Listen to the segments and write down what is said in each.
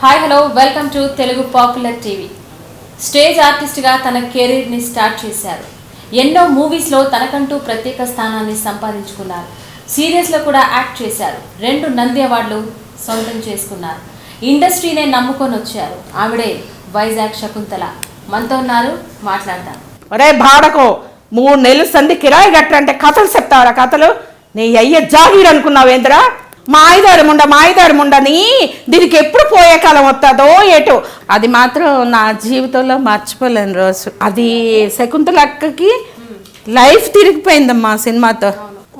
Hi hello welcome to Telugu popular TV. Stage ఆర్టిస్ట్గా తన కెరీర్ని స్టార్ట్ చేశారు. ఎన్నో మూవీస్లో తనకంటూ ప్రత్యేక స్థానాన్ని సంపాదించుకున్నారు. సీరియల్స్లో కూడా యాక్ట్ చేశారు. 2 నంది అవార్డులు సొంతం చేసుకున్నారు. ఇండస్ట్రీనే నమ్ముకొని వచ్చారు. ఆవిడే వైజాగ్ శకుంతల మనతో ఉన్నారు, మాట్లాడదాం. ఒరే బాడకో, 3 నెలలు సంధి కిరాయి కట్టరంటే కథలు చెప్తావరా? కథలు నీ అయ్యే జాగీర్ అనుకున్నావేంద్రా? మాయదారి ముండని దీనికి ఎప్పుడు పోయే కాలం వస్తుందో ఏటో. అది మాత్రం నా జీవితంలో మర్చిపోలేని రోజు. అది శకుంతల అక్కకి లైఫ్ తిరిగిపోయిందమ్మా సినిమాతో.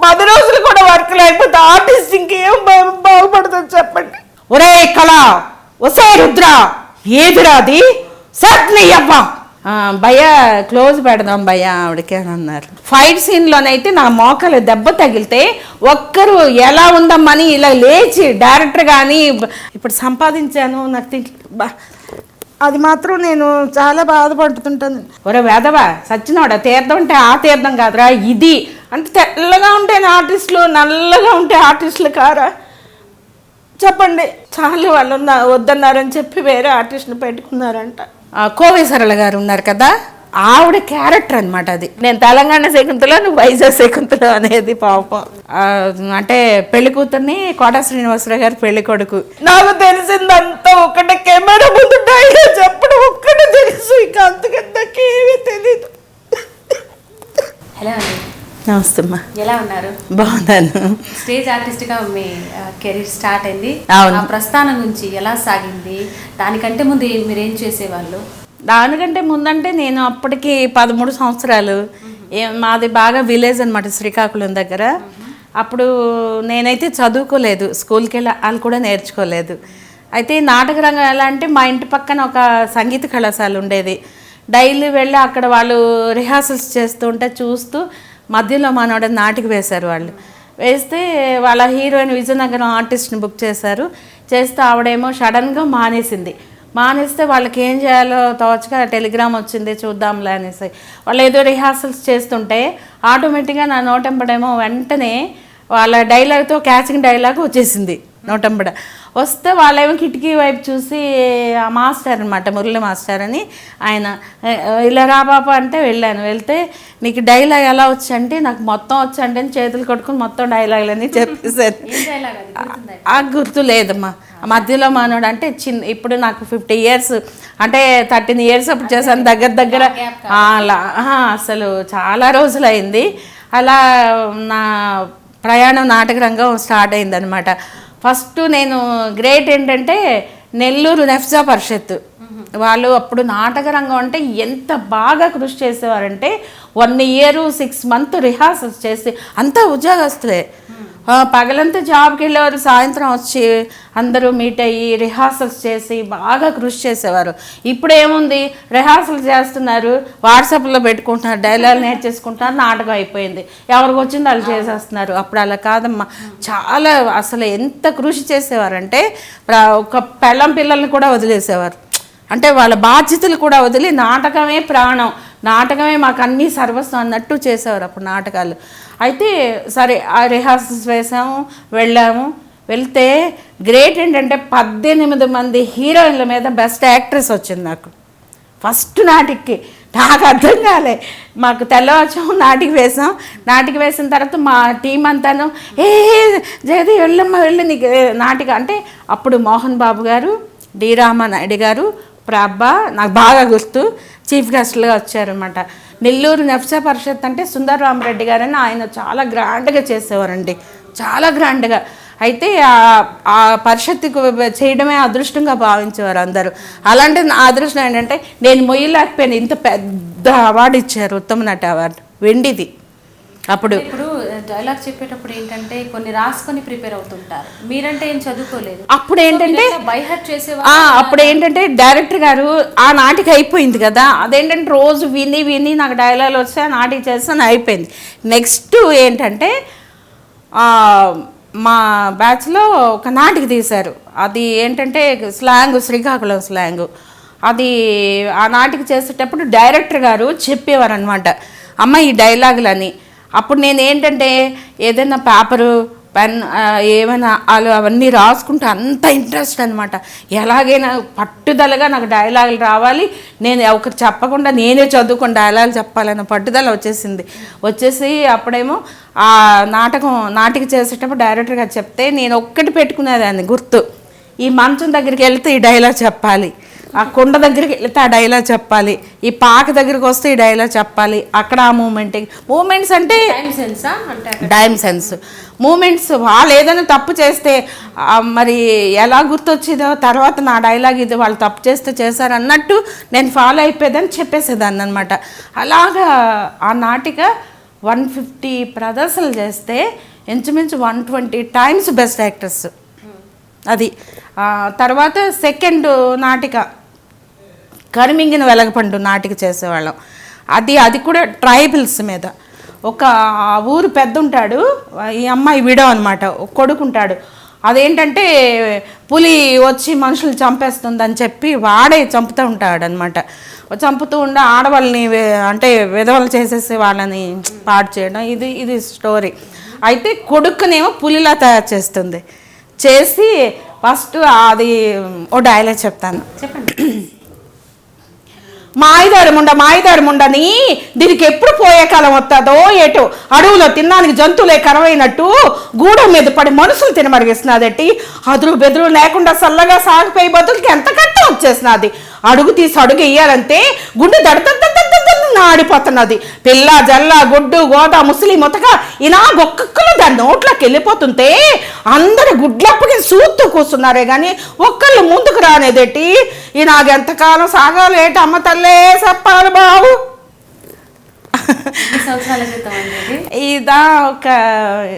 10 రోజులు కూడా వర్క్ లేకపోతే ఆర్టిస్ట్ ఇంకేం బాగుపడుతుంది చెప్పండి. ఒరే కళ, ఒసే రుద్ర, ఏదిరా అది? సత్ని అవ్వా భయ క్లోజ్ పెడదాం భయ ఆవిడకే అన్నారు. ఫైట్ సీన్లోనైతే నా మోకాలు దెబ్బ తగిలితే ఒక్కరు ఎలా ఉందమ్మని ఇలా లేచి డైరెక్టర్ కానీ ఇప్పుడు సంపాదించాను నాకు అది మాత్రం నేను చాలా బాధపడుతుంటాను. ఒరే వేదవా సచ్చినవాడ, తీర్థం అంటే ఆ తీర్థం కాదురా ఇది. అంటే తెల్లగా ఉంటే ఆర్టిస్టులు, నల్లగా ఉంటే ఆర్టిస్టులు కారా చెప్పండి. చాలు వాళ్ళు వద్దన్నారని చెప్పి వేరే ఆర్టిస్ట్ని పెట్టుకున్నారంట. కోవే సరళ గారు ఉన్నారు కదా, ఆవిడ క్యారెక్టర్ అనమాట అది. నేను తెలంగాణ శకుంతల, నువ్వు వైజాగ్ శకుంతల అనేది పాపం. అంటే పెళ్లి కూతుర్ని కోట శ్రీనివాసరావు గారు పెళ్లి కొడుకు. నాకు తెలిసిందంతా ఒకటే కెమెరా ముందు డైలాగ్ చెప్పడం ఒక్కటే తెలుసు, ఇక అంతకంటే నాకేమీ తెలీదు. హలో అండి, నమస్తే అమ్మా. ఎలా ఉన్నారు? బాగున్నాను. స్టేజ్ ఆర్టిస్ట్గా మీ కెరీర్ స్టార్ట్ అయింది. ఆ ప్రస్థానం నుంచి ఎలా సాగింది? దానికంటే ముందు మీరేం చేసేవాళ్ళు? దానికంటే ముందంటే నేను అప్పటికి 13 సంవత్సరాలు. మాది బాగా విలేజ్ అనమాట, శ్రీకాకుళం దగ్గర. అప్పుడు నేనైతే చదువుకోలేదు, స్కూల్కి వెళ్ళి వాళ్ళు కూడా నేర్చుకోలేదు. అయితే నాటక రంగం ఎలా అంటే మా ఇంటి పక్కన ఒక సంగీత కళాశాల ఉండేది. డైలీ వెళ్ళి అక్కడ వాళ్ళు రిహార్సల్స్ చేస్తుంటే చూస్తూ మధ్యలో మనోడ నాటికి వేశారు. వాళ్ళు వేస్తే వాళ్ళ హీరోయిన్ విజయనగరం ఆర్టిస్ట్ని బుక్ చేశారు. చేస్తే ఆవిడేమో సడన్గా మానేస్తే వాళ్ళకి ఏం చేయాలో తోచగా టెలిగ్రామ్ వచ్చింది, చూద్దాంలే అనేసి. వాళ్ళు ఏదో రిహార్సల్స్ చేస్తుంటే ఆటోమేటిక్గా నా నోటెంబడేమో వెంటనే వాళ్ళ డైలాగ్తో క్యాచింగ్ డైలాగ్ వచ్చేసింది నోటెంబడ. వస్తే వాళ్ళేమో కిటికీ వైపు చూసి ఆ మాస్టర్ అనమాట, మురళి మాస్టర్ అని ఆయన, ఇలా రా పాప అంటే వెళ్ళాను. వెళ్తే నీకు డైలాగ్ ఎలా వచ్చంటే నాకు మొత్తం వచ్చంటే చేతులు కొట్టుకుని మొత్తం డైలాగులన్నీ చెప్పేశారు. ఆ గుర్తు లేదమ్మా. మధ్యలో మానవుడు అంటే ఇప్పుడు నాకు 50 years అంటే 13 years అప్పుడు చేశాను దగ్గర. అలా అసలు చాలా రోజులు అయింది. అలా నా ప్రయాణం నాటక రంగం స్టార్ట్ అయిందనమాట. ఫస్ట్ నేను గ్రేట్ ఏంటంటే నెల్లూరు నెఫ్జా పరిషత్ వాళ్ళు అప్పుడు నాటక రంగం అంటే ఎంత బాగా కృషి చేసేవారంటే 1 year 6 months రిహార్సల్స్ చేసి అంతా ఉద్యోగస్తులే. పగలంతా జాబ్కి వెళ్ళేవారు, సాయంత్రం వచ్చి అందరూ మీట్ అయ్యి రిహార్సల్స్ చేసి బాగా కృషి చేసేవారు. ఇప్పుడు ఏముంది, రిహార్సల్స్ చేస్తున్నారు, వాట్సాప్లో పెట్టుకుంటున్నారు, డైలాగ్ నేర్చేసుకుంటున్నారు, నాటకం అయిపోయింది, ఎవరికి వచ్చింది వాళ్ళు చేసేస్తున్నారు. అప్పుడు అలా కాదమ్మా, చాలా అసలు ఎంత కృషి చేసేవారంటే ఒక పిల్లల్ని కూడా వదిలేసేవారు. అంటే వాళ్ళ బాధ్యతలు కూడా వదిలి నాటకమే ప్రాణం, నాటకమే మాకు అన్నీ సర్వస్వం అన్నట్టు చేసేవారు అప్పుడు నాటకాలు. అయితే సరే ఆ రిహార్సల్స్ వేసాము, వెళ్తే గ్రేట్ ఏంటంటే 18 మంది హీరోయిన్ల మీద బెస్ట్ యాక్ట్రెస్ వచ్చింది నాకు ఫస్ట్ నాటికి. నాకు అర్థం కాలే. మాకు తెల్లవారుజాము నాటికి వేసిన తర్వాత మా టీం అంతాను జగతి వెళ్ళమ్మ వెళ్ళి నీకు నాటిక అంటే అప్పుడు మోహన్ బాబు గారు, డి రామానాయుడు గారు, ప్రభా నాకు బాగా గుర్తు చీఫ్ గెస్ట్లుగా వచ్చారనమాట. నెల్లూరు నెఫ్జా పరిషత్ అంటే సుందర రామరెడ్డి గారని ఆయన చాలా గ్రాండ్గా చేసేవారండి, చాలా గ్రాండ్గా. అయితే ఆ పరిషత్తుకు చేయడమే అదృష్టంగా భావించేవారు అందరూ. అలాంటి నా అదృష్టం ఏంటంటే నేను మొయ్యలేకపోయాను, ఇంత పెద్ద అవార్డు ఇచ్చారు, ఉత్తమ నటి అవార్డు, వెండిది. అప్పుడు ఇప్పుడు డైలాగ్ చెప్పేటప్పుడు ఏంటంటే కొన్ని రాసుకొని ప్రిపేర్ అవుతుంటారు, మీరంటే ఏం చదువుకోలేదు. అప్పుడు ఏంటంటే అప్పుడు ఏంటంటే డైరెక్టర్ గారు ఆ నాటికి అయిపోయింది కదా, అదేంటంటే రోజు విని నాకు డైలాగ్ వస్తే ఆ నాటికి చేస్తాను అయిపోయింది. నెక్స్ట్ ఏంటంటే మా బ్యాచ్లో ఒక నాటికి తీశారు. అది ఏంటంటే స్లాంగ్, శ్రీకాకుళం స్లాంగ్. అది ఆ నాటికి చేసేటప్పుడు డైరెక్టర్ గారు చెప్పేవారు అనమాట, అమ్మ ఈ డైలాగులని. అప్పుడు నేను ఏంటంటే ఏదైనా పేపరు ఏమైనా వాళ్ళు అవన్నీ రాసుకుంటే అంత ఇంట్రెస్ట్ అనమాట. ఎలాగైనా పట్టుదలగా నాకు డైలాగులు రావాలి, నేను ఒకరు చెప్పకుండా నేనే చదువుకొని డైలాగులు చెప్పాలన్న పట్టుదల వచ్చేసి అప్పుడేమో ఆ నాటిక చేసేటప్పుడు డైరెక్టర్ గారు చెప్తే నేను ఒక్కటి పెట్టుకునేదాన్ని గుర్తు, ఈ మంచం దగ్గరికి వెళ్తే ఈ డైలాగ్ చెప్పాలి, ఆ కొండ దగ్గరికి వెళ్తే ఆ డైలాగ్ చెప్పాలి, ఈ పాక దగ్గరికి వస్తే ఈ డైలాగ్ చెప్పాలి, అక్కడ ఆ మూమెంట్స్ అంటే టైం సెన్స్ మూమెంట్స్. వాళ్ళు ఏదైనా తప్పు చేస్తే మరి ఎలా గుర్తొచ్చిందో తర్వాత నా డైలాగ్ ఇది, వాళ్ళు తప్పు చేస్తే చేశారు అన్నట్టు నేను ఫాలో అయిపోయేదని చెప్పేసేదాన్ని అనమాట. అలాగా ఆ నాటిక 150 ప్రదర్శనలు చేస్తే ఇంచుమించు 120 టైమ్స్ బెస్ట్ యాక్టర్స్. అది తర్వాత సెకండ్ నాటిక కరిమింగిన వెలగపండు నాటిక చేసేవాళ్ళం. అది కూడా ట్రైబల్స్ మీద. ఒక ఊరు పెద్ద ఉంటాడు, ఈ అమ్మాయి విడో అనమాట, కొడుకుంటాడు. అదేంటంటే పులి వచ్చి మనుషులు చంపేస్తుందని చెప్పి వాడే చంపుతూ ఉంటాడు అనమాట. చంపుతూ ఉండే ఆడవాళ్ళని అంటే విధవలు చేసేసి వాళ్ళని పాడు చేయడం, ఇది స్టోరీ. అయితే కొడుకునేమో పులిలా తయారు చేసి ఫస్ట్ అది ఓ డైలాగ్ చెప్తాను, చెప్పండి. మాయిదారు ముండని దీనికి ఎప్పుడు పోయే కాలం వస్తుందో ఏటో, అడవులో తిన్నానికి జంతువులే కరవైనట్టు గూడెం మీద పడి మనుషులు తినమడిగిస్తున్నదట్టి, అదురు బెదురు లేకుండా చల్లగా సాగిపోయి బతులకి ఎంత కట్టం వచ్చేసినది, అడుగు తీసి అడుగు వేయాలంటే గుండె ఆడిపోతున్నది, పిల్ల జల్ల గుడ్డు గోద ముసలి మొతక ఇలా ఒక్కొక్కరు దాని నోట్లోకి వెళ్ళిపోతుంటే అందరు గుడ్లప్పకి సూత్తూ కూర్చున్నారే కానీ ఒక్కళ్ళు ముందుకు రానేదేటి, ఈ నాకెంతకాలం సాగాలి ఏంటి అమ్మ తల్లే చెప్పాలి బాబు. ఇదా ఒక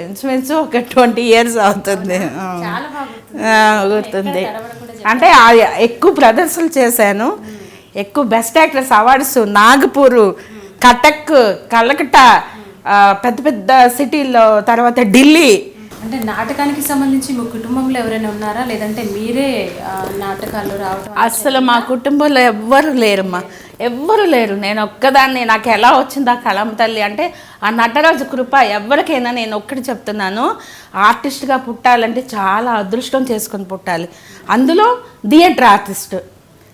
ఇంచుమించు ఒక 20 years అవుతుంది. గుర్తుంది. అంటే ఎక్కువ ప్రదర్శనలు చేశాను, ఎక్కువ best actress awards Nagpur, Cuttack, Calcutta, పెద్ద పెద్ద సిటీల్లో, తర్వాత ఢిల్లీ. అంటే నాటకానికి సంబంధించి మీ కుటుంబంలో ఎవరైనా ఉన్నారా, లేదంటే మీరే నాటకాల్లో రావడం? అసలు మా కుటుంబంలో ఎవ్వరు లేరు, నేను ఒక్కదాన్ని. నాకు ఎలా వచ్చింది ఆ కళమ్మ తల్లి అంటే ఆ నటరాజు కృప. ఎవరికైనా నేను ఒక్కటి చెప్తున్నాను, ఆర్టిస్ట్గా పుట్టాలంటే చాలా అదృష్టం చేసుకొని పుట్టాలి. అందులో థియేటర్ ఆర్టిస్ట్.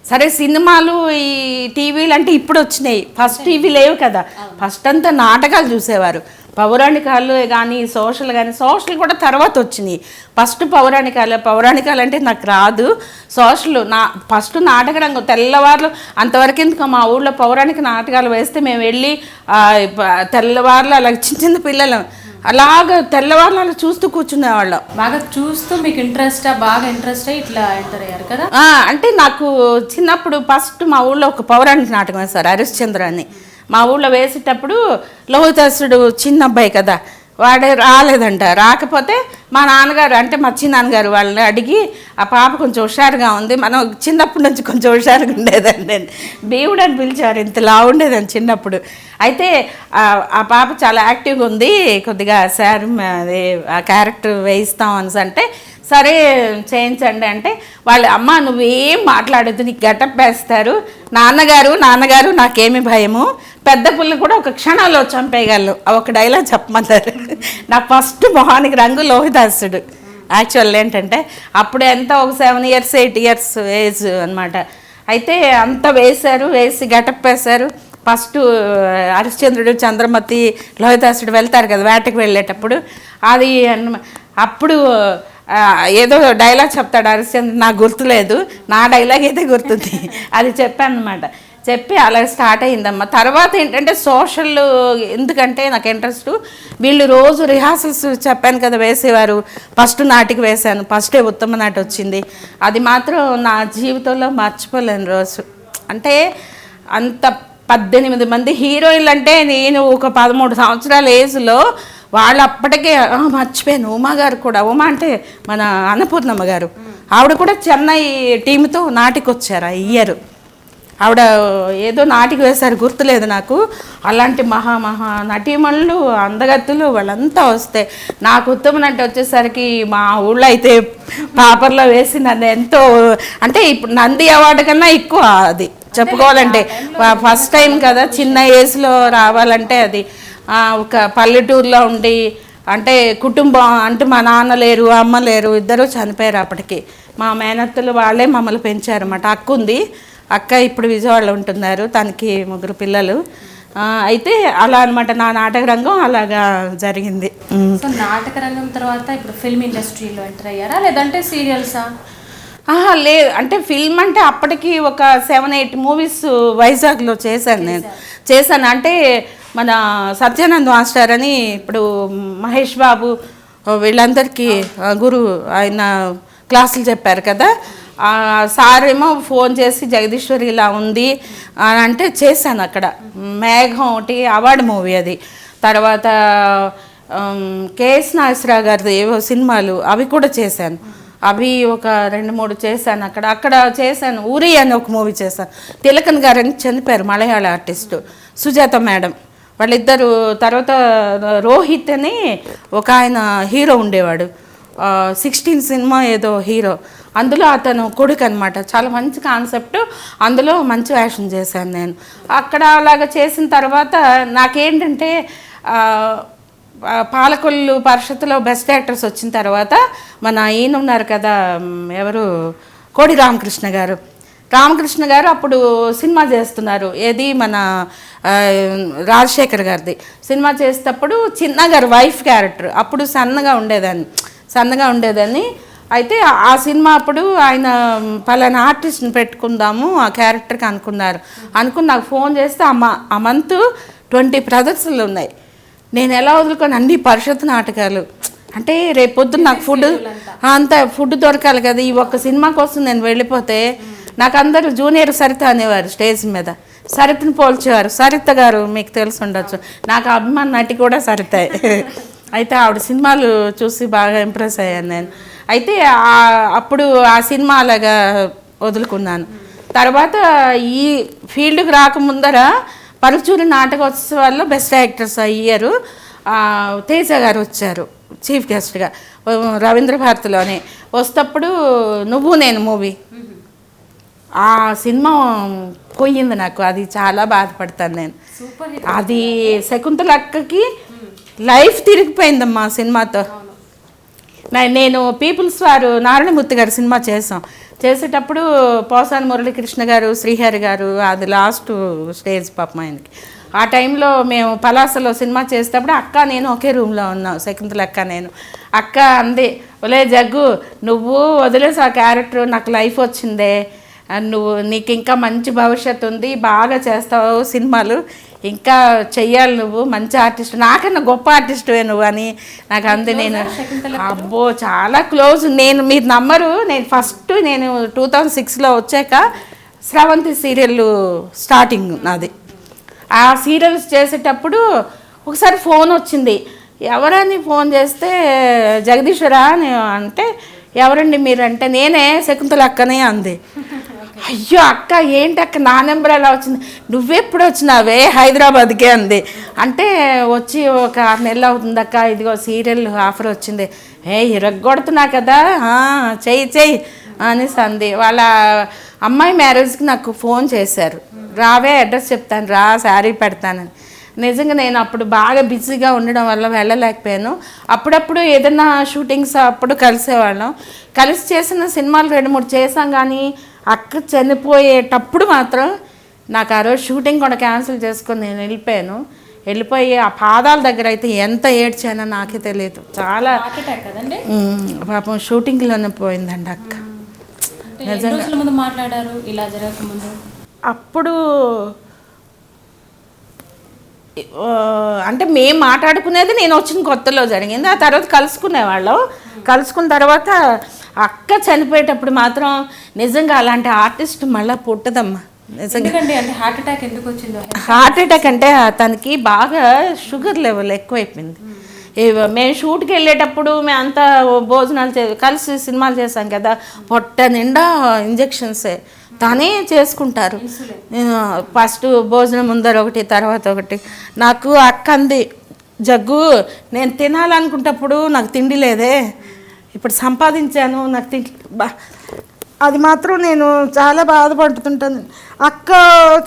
సరే సినిమాలు ఈ టీవీలు అంటే ఇప్పుడు వచ్చినాయి, ఫస్ట్ టీవీ లేవు కదా. ఫస్ట్ అంతా నాటకాలు చూసేవారు, పౌరాణికాలు కానీ సోషల్ కూడా తర్వాత వచ్చినాయి. ఫస్ట్ పౌరాణికాలు అంటే నాకు రాదు. ఫస్ట్ నాటక రంగం తెల్లవారులు అంతవరకు ఎందుకు మా ఊళ్ళో పౌరాణిక నాటకాలు వేస్తే మేము వెళ్ళి తెల్లవారులు అలా చిన్న పిల్లలు అలాగ తెల్లవారులు అలా చూస్తూ కూర్చునేవాళ్ళం. బాగా చూస్తూ మీకు బాగా ఇంట్రెస్ట్ ఇట్లా ఎంటర్ అయ్యారు కదా. అంటే నాకు చిన్నప్పుడు ఫస్ట్ మా ఊళ్ళో ఒక పౌరాణిక నాటకం వేస్తారు, హరిశ్చంద్ర అని. మా ఊళ్ళో వేసేటప్పుడు లోహితాసుడు చిన్న అబ్బాయి కదా, వాడే రాలేదంట. రాకపోతే మా నాన్నగారు అంటే మా చిన్నాన్నగారు వాళ్ళని అడిగి ఆ పాప కొంచెం హుషారుగా ఉంది, మనం చిన్నప్పటి నుంచి కొంచెం హుషారుగా ఉండేదండి, దేవుడు అని పిలిచారు, ఇంతలా ఉండేదని చిన్నప్పుడు. అయితే ఆ పాప చాలా యాక్టివ్గా ఉంది, కొద్దిగా సార్ అదే ఆ క్యారెక్టర్ వేయిస్తాం అనేసి అంటే సరే చేయించండి అంటే వాళ్ళు అమ్మ నువ్వేం మాట్లాడద్దు, నీకు గెటప్ వేస్తారు, నాన్నగారు నాకేమి భయము, పెద్ద పుల్ని కూడా ఒక క్షణంలో చంపేయగలరు, ఒక డైలాగ్ చెప్పమన్నారు. నా ఫస్ట్ మొహానికి రంగు లోహిదాసుడు. యాక్చువల్ ఏంటంటే అప్పుడు ఎంత ఒక 7 years 8 years ఏజ్ అనమాట. అయితే అంత వేసి గెటప్ వేశారు. ఫస్ట్ హరిశ్చంద్రుడు, చంద్రమతి, లోహిదాసుడు వెళ్తారు కదా వేటకు వెళ్ళేటప్పుడు, అది అప్పుడు ఏదో డైలాగ్ చెప్తాడు హరిశ్చంద్రుడు, నాకు గుర్తులేదు, నా డైలాగ్ అయితే గుర్తుంది, అది చెప్పాను అనమాట. చెప్పి అలా స్టార్ట్ అయిందమ్మా. తర్వాత ఏంటంటే సోషల్, ఎందుకంటే నాకు ఇంట్రెస్ట్, వీళ్ళు రోజు రిహార్సల్స్ చెప్పాను కదా వేసేవారు. ఫస్ట్ నాటికి వేశాను, ఫస్టే ఉత్తమ నాటి వచ్చింది. అది మాత్రం నా జీవితంలో మర్చిపోలేని రోజు. అంటే అంత 18 మంది హీరోయిన్లు అంటే నేను ఒక 13 సంవత్సరాల ఏజ్లో వాళ్ళు అప్పటికే మర్చిపోయాను. ఉమా గారు కూడా, ఉమా అంటే మన అన్నపూర్ణమ్మ గారు, ఆవిడ కూడా చెన్నై టీంతో నాటికి వచ్చారు ఆ ఇయర్. ఆవిడ ఏదో నాటికి వేశారు, గుర్తులేదు నాకు. అలాంటి మహా నటీమణులు, అందగత్తులు వాళ్ళంతా వస్తే నాకు ఉత్తమ నటి వచ్చేసరికి మా ఊళ్ళో అయితే పేపర్లో వేసి నన్ను ఎంతో, అంటే ఇప్పుడు నంది అవార్డు కన్నా ఎక్కువ అది చెప్పుకోవాలంటే. ఫస్ట్ టైం కదా చిన్న ఏజ్లో రావాలంటే అది ఒక పల్లెటూరులో ఉండి అంటే కుటుంబం అంటే మా నాన్న లేరు, అమ్మ లేరు, ఇద్దరు చనిపోయారు అప్పటికి. మా మేనత్తలు వాళ్ళే మమ్మల్ని పెంచారన్నమాట. అక్క ఉంది, అక్క ఇప్పుడు విజయవాడలో ఉంటున్నారు, తనకి 3 పిల్లలు. అయితే అలా అనమాట నా నాటక రంగం అలాగా జరిగింది. సో నాటక రంగం తర్వాత ఇప్పుడు ఫిల్మ్ ఇండస్ట్రీలో ఎంటర్ అయ్యారా, లేదంటే సీరియల్సా? లేదు, అంటే ఫిల్మ్ అంటే అప్పటికి ఒక 7-8 మూవీస్ వైజాగ్లో చేశాను నేను. అంటే మన సత్యానంద్ మాస్టర్ అని ఇప్పుడు మహేష్ బాబు వీళ్ళందరికీ గురు ఆయన క్లాసులు చెప్పారు కదా, సార్ ఏమో ఫోన్ చేసి జగదీశ్వరి ఇలా ఉంది అని అంటే చేశాను అక్కడ. మేఘం ఒకటి అవార్డు మూవీ అది. తర్వాత కేఎస్ నాగేశ్వరరావు గారిది ఏవో సినిమాలు అవి కూడా చేశాను. అవి ఒక 2-3 చేశాను అక్కడ చేశాను. ఊరి అని ఒక మూవీ చేశాను. తిలకన్ గారని చనిపోయారు, మలయాళ ఆర్టిస్టు, సుజాత మేడం వాళ్ళిద్దరు. తర్వాత రోహిత్ అని ఒక ఆయన హీరో ఉండేవాడు, 16 సినిమా ఏదో హీరో, అందులో అతను కొడుకు అనమాట. చాలా మంచి కాన్సెప్ట్, అందులో మంచి వేషం చేశాను నేను. అక్కడ అలాగా చేసిన తర్వాత నాకేంటంటే పాలకొల్లు పరిషత్తులో బెస్ట్ యాక్టర్స్ వచ్చిన తర్వాత మన ఈయన ఉన్నారు కదా, ఎవరు, కోడి రామకృష్ణ గారు అప్పుడు సినిమా చేస్తున్నారు. ఏది మన రాజశేఖర్ గారిది సినిమా చేసేటప్పుడు చిన్నగారు వైఫ్ క్యారెక్టర్. అప్పుడు సన్నగా ఉండేదాన్ని. అయితే ఆ సినిమా అప్పుడు ఆయన పలానా ఆర్టిస్ట్ని పెట్టుకుందాము ఆ క్యారెక్టర్కి అనుకుని నాకు ఫోన్ చేస్తే ఆ మంత్ 20 ప్రదర్శనలు ఉన్నాయి. నేను ఎలా వదులుకొని అన్ని పరిషత్ నాటకాలు. అంటే రేపొద్దున నాకు ఫుడ్ దొరకాలి కదా. ఈ ఒక్క సినిమా కోసం నేను వెళ్ళిపోతే నాకు అందరూ జూనియర్ సరిత అనేవారు, స్టేజ్ మీద సరితని పోల్చేవారు. సరిత గారు మీకు తెలిసి ఉండొచ్చు, నాకు అభిమాన నటి కూడా సరిత. అయితే ఆవిడ సినిమాలు చూసి బాగా ఇంప్రెస్ అయ్యాను నేను. అయితే అప్పుడు ఆ సినిమా అలాగా వదులుకున్నాను. తర్వాత ఈ ఫీల్డ్కి రాకముందర పరుచూరి నాటకోత్సవాల్లో బెస్ట్ యాక్టర్స్ అయ్యారు. తేజ గారు వచ్చారు చీఫ్ గెస్ట్గా రవీంద్ర భారతిలోనే. వస్తప్పుడు నువ్వు నేను మూవీ, ఆ సినిమా పోయింది నాకు. అది చాలా బాధపడతాను నేను. అది శకుంతలక్కకి లైఫ్ తిరిగిపోయిందమ్మా సినిమాతో. నేను పీపుల్స్ వారు నారాయణమూర్తి గారు సినిమా చేసేటప్పుడు పోసాని మురళీకృష్ణ గారు, శ్రీహరి గారు, అది లాస్ట్ స్టేజ్ పాపం ఆయనకి. ఆ టైంలో మేము పలాసలో సినిమా చేసేటప్పుడు అక్క నేను ఒకే రూమ్లో ఉన్నాం, శకుంతలక్క నేను. అక్క అంది, ఒలే జగ్గు నువ్వు వదిలేసి ఆ క్యారెక్టర్, నాకు లైఫ్ వచ్చిందే, నీకు ఇంకా మంచి భవిష్యత్తు ఉంది, బాగా చేస్తావు సినిమాలు, ఇంకా చెయ్యాలి, నువ్వు మంచి ఆర్టిస్ట్, నాకన్నా గొప్ప ఆర్టిస్టువే నువ్వు అని నాకు అంది. నేను అబ్బో చాలా క్లోజ్. మీరు నమ్మరు, నేను 2006లో వచ్చాక స్రవంతి సీరియల్ స్టార్టింగ్ నాది. ఆ సీరియల్స్ చేసేటప్పుడు ఒకసారి ఫోన్ వచ్చింది. ఎవరని ఫోన్ చేస్తే జగదీశ్వరా అని అంటే, ఎవరండి మీరంటే, నేనే శకుంతలక్కనే అంది. అయ్యో అక్క ఏంటి అక్క నా నెంబర్ ఎలా వచ్చింది, నువ్వెప్పుడు వచ్చినావే హైదరాబాద్కే అంది. అంటే వచ్చి ఒక 6 నెలలు అవుతుంది అక్క, ఇదిగో సీరియల్ ఆఫర్ వచ్చింది. ఇరగొడుతున్నా కదా, చెయ్యి అనేసి అంది. వాళ్ళ అమ్మాయి మ్యారేజ్కి నాకు ఫోన్ చేశారు, రావే అడ్రస్ చెప్తాను రా, శారీ పెడతానని. నిజంగా నేను అప్పుడు బాగా బిజీగా ఉండడం వల్ల వెళ్ళలేకపోయాను. అప్పుడప్పుడు ఏదైనా షూటింగ్స్ అప్పుడు కలిసేవాళ్ళం. కలిసి చేసిన సినిమాలు 2-3 చేసాం. కానీ అక్క చనిపోయేటప్పుడు మాత్రం నాకు ఆ రోజు షూటింగ్ కూడా క్యాన్సిల్ చేసుకొని నేను వెళ్ళిపోయి ఆ పాదాల దగ్గర అయితే ఎంత ఏడ్చానో నాకే తెలియదు. చాలా పాపం షూటింగ్లోనే పోయిందండి అక్క. నిజంగా మాట్లాడారు ఇలా జరగకముందు. అప్పుడు అంటే మేము మాట్లాడుకునేది నేను వచ్చిన కొత్తలో జరిగింది. ఆ తర్వాత కలుసుకున్న తర్వాత అక్క చనిపోయేటప్పుడు మాత్రం నిజంగా అలాంటి ఆర్టిస్ట్ మళ్ళీ పుట్టదమ్మా. నిజంగా హార్ట్ అటాక్ అంటే తనకి బాగా షుగర్ లెవెల్ ఎక్కువైపోయింది. మేము షూట్కి వెళ్ళేటప్పుడు మేమంతా భోజనాలు కలిసి సినిమాలు చేసాం కదా, పొట్ట నిండా ఇంజెక్షన్సే తనే చేసుకుంటారు. ఫస్ట్ భోజనం ముందర ఒకటి, తర్వాత ఒకటి. నాకు అక్క అంది, జగ్గు నేను తినాలనుకుంటప్పుడు నాకు తిండి లేదే, ఇప్పుడు సంపాదించాను నాకు అది మాత్రం నేను చాలా బాధపడుతుంటాను. అక్క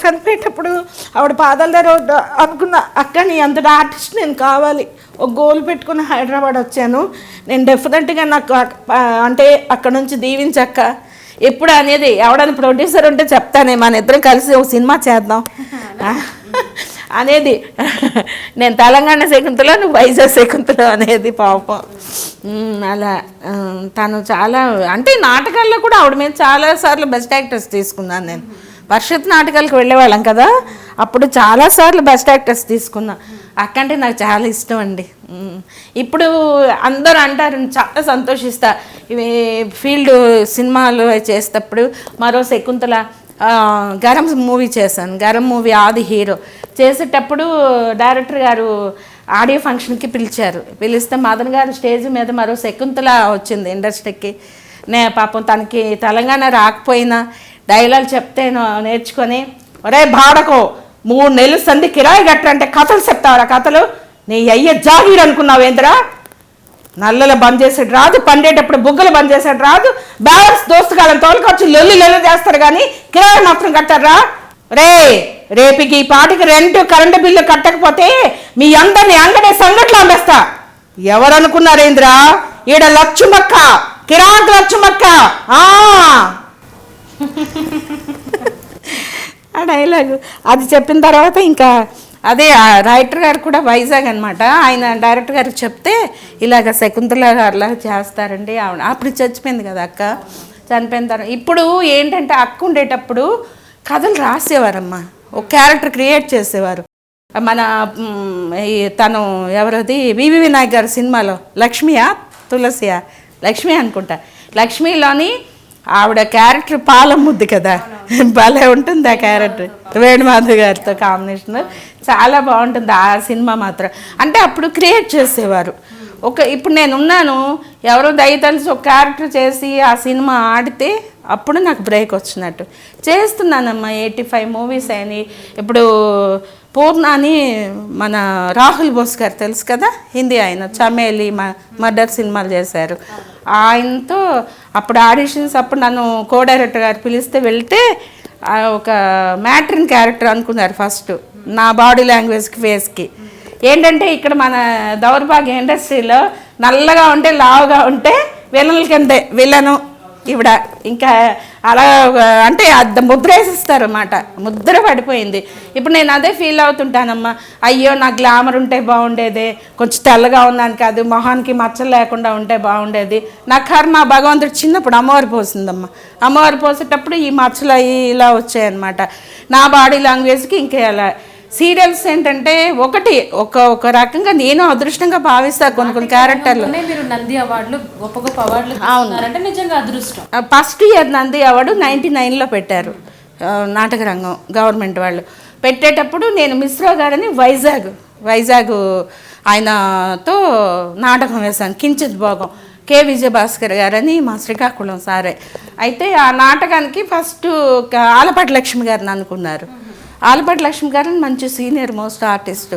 చనిపోయేటప్పుడు ఆవిడ పాదాల దగ్గర అనుకున్న, అక్క నీ అంతటి ఆర్టిస్ట్ నేను కావాలి, ఒక గోల్ పెట్టుకుని హైదరాబాద్ వచ్చాను. నేను డెఫినెట్గా నాకు అంటే అక్కడ నుంచి దీవించక్క ఎప్పుడు అనేది ఎవడైనా ప్రొడ్యూసర్ ఉంటే చెప్తానే మన ఇద్దరం కలిసి ఒక సినిమా చేద్దాం అనేది. నేను తెలంగాణ శకుంతల, నువ్వు వైజాగ్ శకుంతల అనేది పాపం. అలా తను చాలా అంటే నాటకాల్లో కూడా ఆవిడ మీద చాలాసార్లు బెస్ట్ యాక్టర్స్ తీసుకున్నాను నేను. వర్షత్ నాటకాలకు వెళ్ళేవాళ్ళం కదా, అప్పుడు చాలాసార్లు బెస్ట్ యాక్టర్స్ తీసుకున్నా. అక్కంటే నాకు చాలా ఇష్టం అండి. ఇప్పుడు అందరూ అంటారు, చాలా సంతోషిస్తా ఇవి ఫీల్డ్ సినిమాలు చేసేటప్పుడు. మరో శకుంతల గరం మూవీ చేశాను, గరం మూవీ ఆది హీరో చేసేటప్పుడు డైరెక్టర్ గారు ఆడియో ఫంక్షన్కి పిలిస్తే మదన్ గారు స్టేజ్ మీద మరో శకుంతల వచ్చింది ఇండస్ట్రీకి. పాపం తనకి తెలంగాణ రాకపోయినా డైలాగ్ చెప్తే నేర్చుకొని, ఒరే బాడకో 3 నెలలు సంధి కిరాయి కట్టరంటే కథలు చెప్తావరా కథలు, నీ అయ్యే జాగీర్ అనుకున్నావేంద్రా, నల్లలు బంద్ చేసాడు రాదు, పండేటప్పుడు బుగ్గలు బంద్ చేసాడు రాదు, బ్యాలెన్స్ దోస్తుగాళ్ళని తోలుకొచ్చి లొల్లి చేస్తారు కానీ కిరాయి మాత్రం కట్టారా రే. రేపుకి ఈ పాటికి రెంట్ కరెంటు బిల్లు కట్టకపోతే మీ అందరినీ అంగడే సంగట్లో అమ్మేస్తా. ఎవరనుకున్నారేంద్రా, ఈడ లచ్చుమక్క, కిరాక్ లచ్చుమక్క. ఆ డైలాగు అది చెప్పిన తర్వాత ఇంకా అదే రైటర్ గారు కూడా వైజాగ్ అనమాట, ఆయన డైరెక్టర్ గారికి చెప్తే ఇలాగ శకుంతల గారులా చేస్తారండి. అప్పుడు చచ్చిపోయింది కదా అక్క, చనిపోయిన తర్వాత. ఇప్పుడు ఏంటంటే అక్క ఉండేటప్పుడు కథలు రాసేవారమ్మా, ఒక క్యారెక్టర్ క్రియేట్ చేసేవారు. మన తను ఎవరది వివి వినాయక్ గారి సినిమాలో లక్ష్మియా తులసియా లక్ష్మి అనుకుంటా, లక్ష్మిలోని ఆవిడ క్యారెక్టర్ పాలముద్ది కదా, భలే ఉంటుంది ఆ క్యారెక్టర్. వేణుమాధవ్ గారితో కాంబినేషన్ చాలా బాగుంటుంది ఆ సినిమా మాత్రం. అంటే అప్పుడు క్రియేట్ చేసేవారు. ఇప్పుడు నేనున్నాను, ఎవరో దయతలిసి ఒక క్యారెక్టర్ చేసి ఆ సినిమా ఆడితే అప్పుడు నాకు బ్రేక్ వచ్చినట్టు. చేస్తున్నానమ్మా 85 మూవీస్ అయినాయి. ఇప్పుడు పూర్ణ అని మన రాహుల్ బోస్ గారు తెలుసు కదా, హిందీ ఆయన, చమేలి మర్డర్ సినిమాలు చేశారు. ఆయనతో అప్పుడు ఆడిషన్స్ అప్పుడు నన్ను కో డైరెక్టర్ గారు పిలిస్తే వెళ్తే ఒక మ్యాట్రిన్ క్యారెక్టర్ అనుకున్నారు ఫస్ట్, నా బాడీ లాంగ్వేజ్కి ఫేస్కి. ఏంటంటే ఇక్కడ మన దౌర్భాగ్య ఇండస్ట్రీలో నల్లగా ఉంటే లావుగా ఉంటే విలన్లకంటే విలను ఇవిడ ఇంకా అలా అంటే అది ముద్ర వేసిస్తారు అన్నమాట, ముద్ర పడిపోయింది. ఇప్పుడు నేను అదే ఫీల్ అవుతుంటానమ్మా, అయ్యో నా గ్లామర్ ఉంటే బాగుండేది, కొంచెం తెల్లగా ఉన్నాను కాదు, మొహానికి మచ్చలు లేకుండా ఉంటే బాగుండేది. నా కర్మ భగవంతుడు చిన్నప్పుడు అమ్మవారు పోసిందమ్మా, అమ్మవారు పోసేటప్పుడు ఈ మచ్చలు ఇలా వచ్చాయన్నమాట. నా బాడీ లాంగ్వేజ్కి ఇంకా అలా సీరియల్స్ ఏంటంటే ఒక రకంగా నేను అదృష్టంగా భావిస్తా. కొన్ని క్యారెక్టర్లు మీరు నంది అవార్డులు గొప్ప గొప్ప అవార్డులు అవునారంటే నిజంగా అదృష్టం. ఫస్ట్ ఇయర్ నంది అవార్డు 99లో పెట్టారు నాటక రంగం గవర్నమెంట్ వాళ్ళు. పెట్టేటప్పుడు నేను మిశ్రా గారని వైజాగ్ ఆయనతో నాటకం వేశాను, కించిత్ భోగం. కె విజయభాస్కర్ గారని మా శ్రీకాకుళం సారే. అయితే ఆ నాటకానికి ఫస్ట్ ఆలపాటి లక్ష్మి గారిని అనుకున్నారు. ఆలపాటి లక్ష్మి గారు మంచి senior most artist.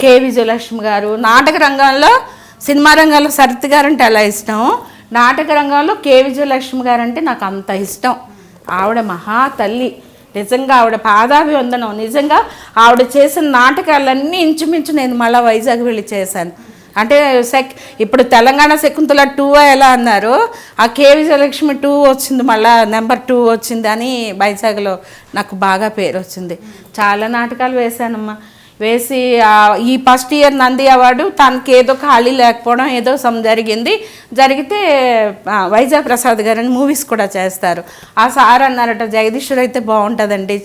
K Vijayalakshmi గారు నాటక రంగంలో, సినిమా రంగంలో సరిత్ గారు అంటే అలా ఇష్టం, నాటక రంగంలో కె విజయలక్ష్మి గారు అంటే నాకు అంత ఇష్టం. ఆవిడ మహా తల్లి, నిజంగా ఆవిడ పాదాభివందనం. నిజంగా ఆవిడ చేసిన నాటకాలన్నీ ఇంచుమించు నేను మళ్ళీ వైజాగ్ వెళ్ళి చేశాను. అంటే ఇప్పుడు తెలంగాణ శకుంతల 2 ఎలా అన్నారు, ఆ కె విజయలక్ష్మి 2 వచ్చింది, మళ్ళీ నెంబర్ 2 వచ్చింది అని వైజాగ్లో నాకు బాగా పేరు వచ్చింది. చాలా నాటకాలు వేశానమ్మా. వేసి ఈ ఫస్ట్ ఇయర్ నంది అవార్డు తనకి ఏదో ఖాళీ లేకపోవడం ఏదో జరిగితే వైజాగ్ ప్రసాద్ గారని మూవీస్ కూడా చేస్తారు. ఆ సార్ అన్నారట, జగదీశ్వర్ అయితే బాగుంటుందండి,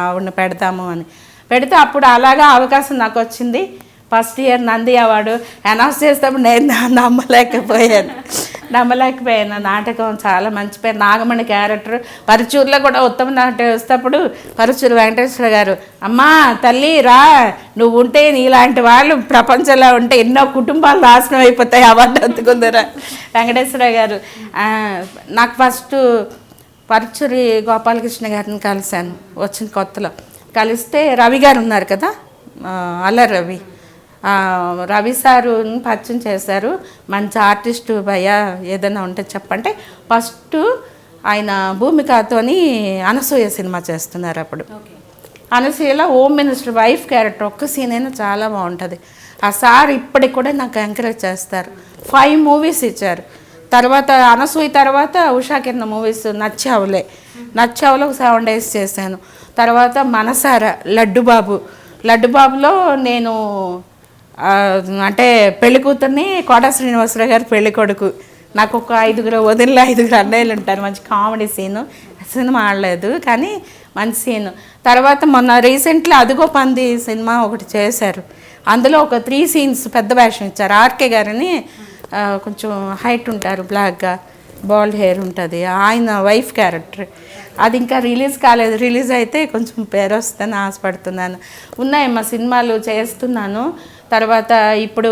ఆవిడని పెడతాము అని. పెడితే అప్పుడు అలాగా అవకాశం నాకు వచ్చింది. First year Nandi award announce చేసేటప్పుడు నేను నమ్మలేకపోయాను. నాటకం చాలా మంచి పేరు. నాగమణి క్యారెక్టర్ పరుచూరులో కూడా ఉత్తమ నాట్యం వేసేటప్పుడు పరుచూరు వెంకటేశ్వర గారు, అమ్మా తల్లి రా, నువ్వు ఉంటే నీలాంటి వాళ్ళు ప్రపంచంలో ఉంటే ఎన్నో కుటుంబాలు నాశనం అయిపోతాయి, అవార్డు అందుకుందరా వెంకటేశ్వర గారు. నాకు ఫస్ట్ పరుచూరి గోపాలకృష్ణ గారిని కలిశాను వచ్చిన కొత్తలో. కలిస్తే రవి గారు ఉన్నారు కదా, అల్లరి రవి సారుని పరిచయం చేశారు. మంచి ఆర్టిస్టు భయ్యా ఏదైనా ఉంటే చెప్పంటే, ఫస్ట్ ఆయన భూమికతోని అనసూయ సినిమా చేస్తున్నారు. అప్పుడు అనసూయలో హోమ్ మినిస్టర్ వైఫ్ క్యారెక్టర్ ఒక్క సీన్ అయినా చాలా బాగుంటుంది. ఆ సార్ ఇప్పటికి కూడా నాకు ఎంకరేజ్ చేస్తారు. 5 మూవీస్ ఇచ్చారు. తర్వాత అనసూయ తర్వాత ఉషాకిరణ్ మూవీస్ నచ్చావులో 7 days చేశాను. తర్వాత మనసారా లడ్డుబాబులో నేను అంటే పెళ్లి కూతుర్ని కోట శ్రీనివాసరావు గారు పెళ్లి కొడుకు. నాకు ఒక 5 వదిలిలో 5 అన్నయ్యలు ఉంటారు. మంచి కామెడీ సీను. సినిమా ఆడలేదు కానీ మంచి సీను. తర్వాత మొన్న రీసెంట్లీ అదిగో పంది సినిమా ఒకటి చేశారు. అందులో ఒక 3 scenes పెద్ద వేషం ఇచ్చారు. ఆర్కే గారని కొంచెం హైట్ ఉంటారు, బ్లాక్గా బాల్డ్ హెయిర్ ఉంటుంది, ఆయన వైఫ్ క్యారెక్టర్. అది ఇంకా రిలీజ్ కాలేదు. రిలీజ్ అయితే కొంచెం పేరు వస్తుందని ఆశపడుతున్నాను. ఉన్నాయమ్మా సినిమాలు చేస్తున్నాను. తర్వాత ఇప్పుడు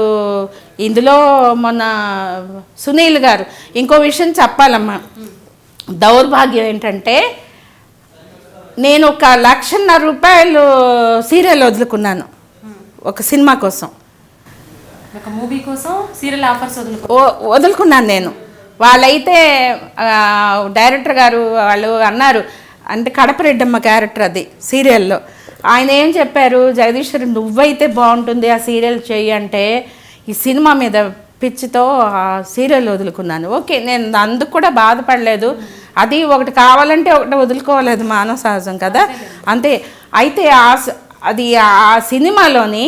ఇందులో మొన్న సునీల్ గారు ఇంకో విషయం చెప్పాలమ్మా. దౌర్భాగ్యం ఏంటంటే నేను 1,50,000 రూపాయలు సీరియల్ వదులుకున్నాను ఒక సినిమా కోసం. ఒక మూవీ కోసం సీరియల్ ఆఫర్స్ వదులుకున్నాను నేను. వాళ్ళైతే డైరెక్టర్ గారు వాళ్ళు అన్నారు, అంటే కడపరెడ్డమ్మ క్యారెక్టర్ అది సీరియల్లో. ఆయన ఏం చెప్పారు, జగదీశ్వరి నువ్వైతే బాగుంటుంది ఆ సీరియల్ చెయ్యి అంటే, ఈ సినిమా మీద పిచ్చితో ఆ సీరియల్ వదులుకున్నాను. ఓకే, నేను అందుకు కూడా బాధపడలేదు. అది ఒకటి కావాలంటే ఒకటి వదులుకోలేదు, మానవ సహజం కదా, అంతే. అయితే అది ఆ సినిమాలోని,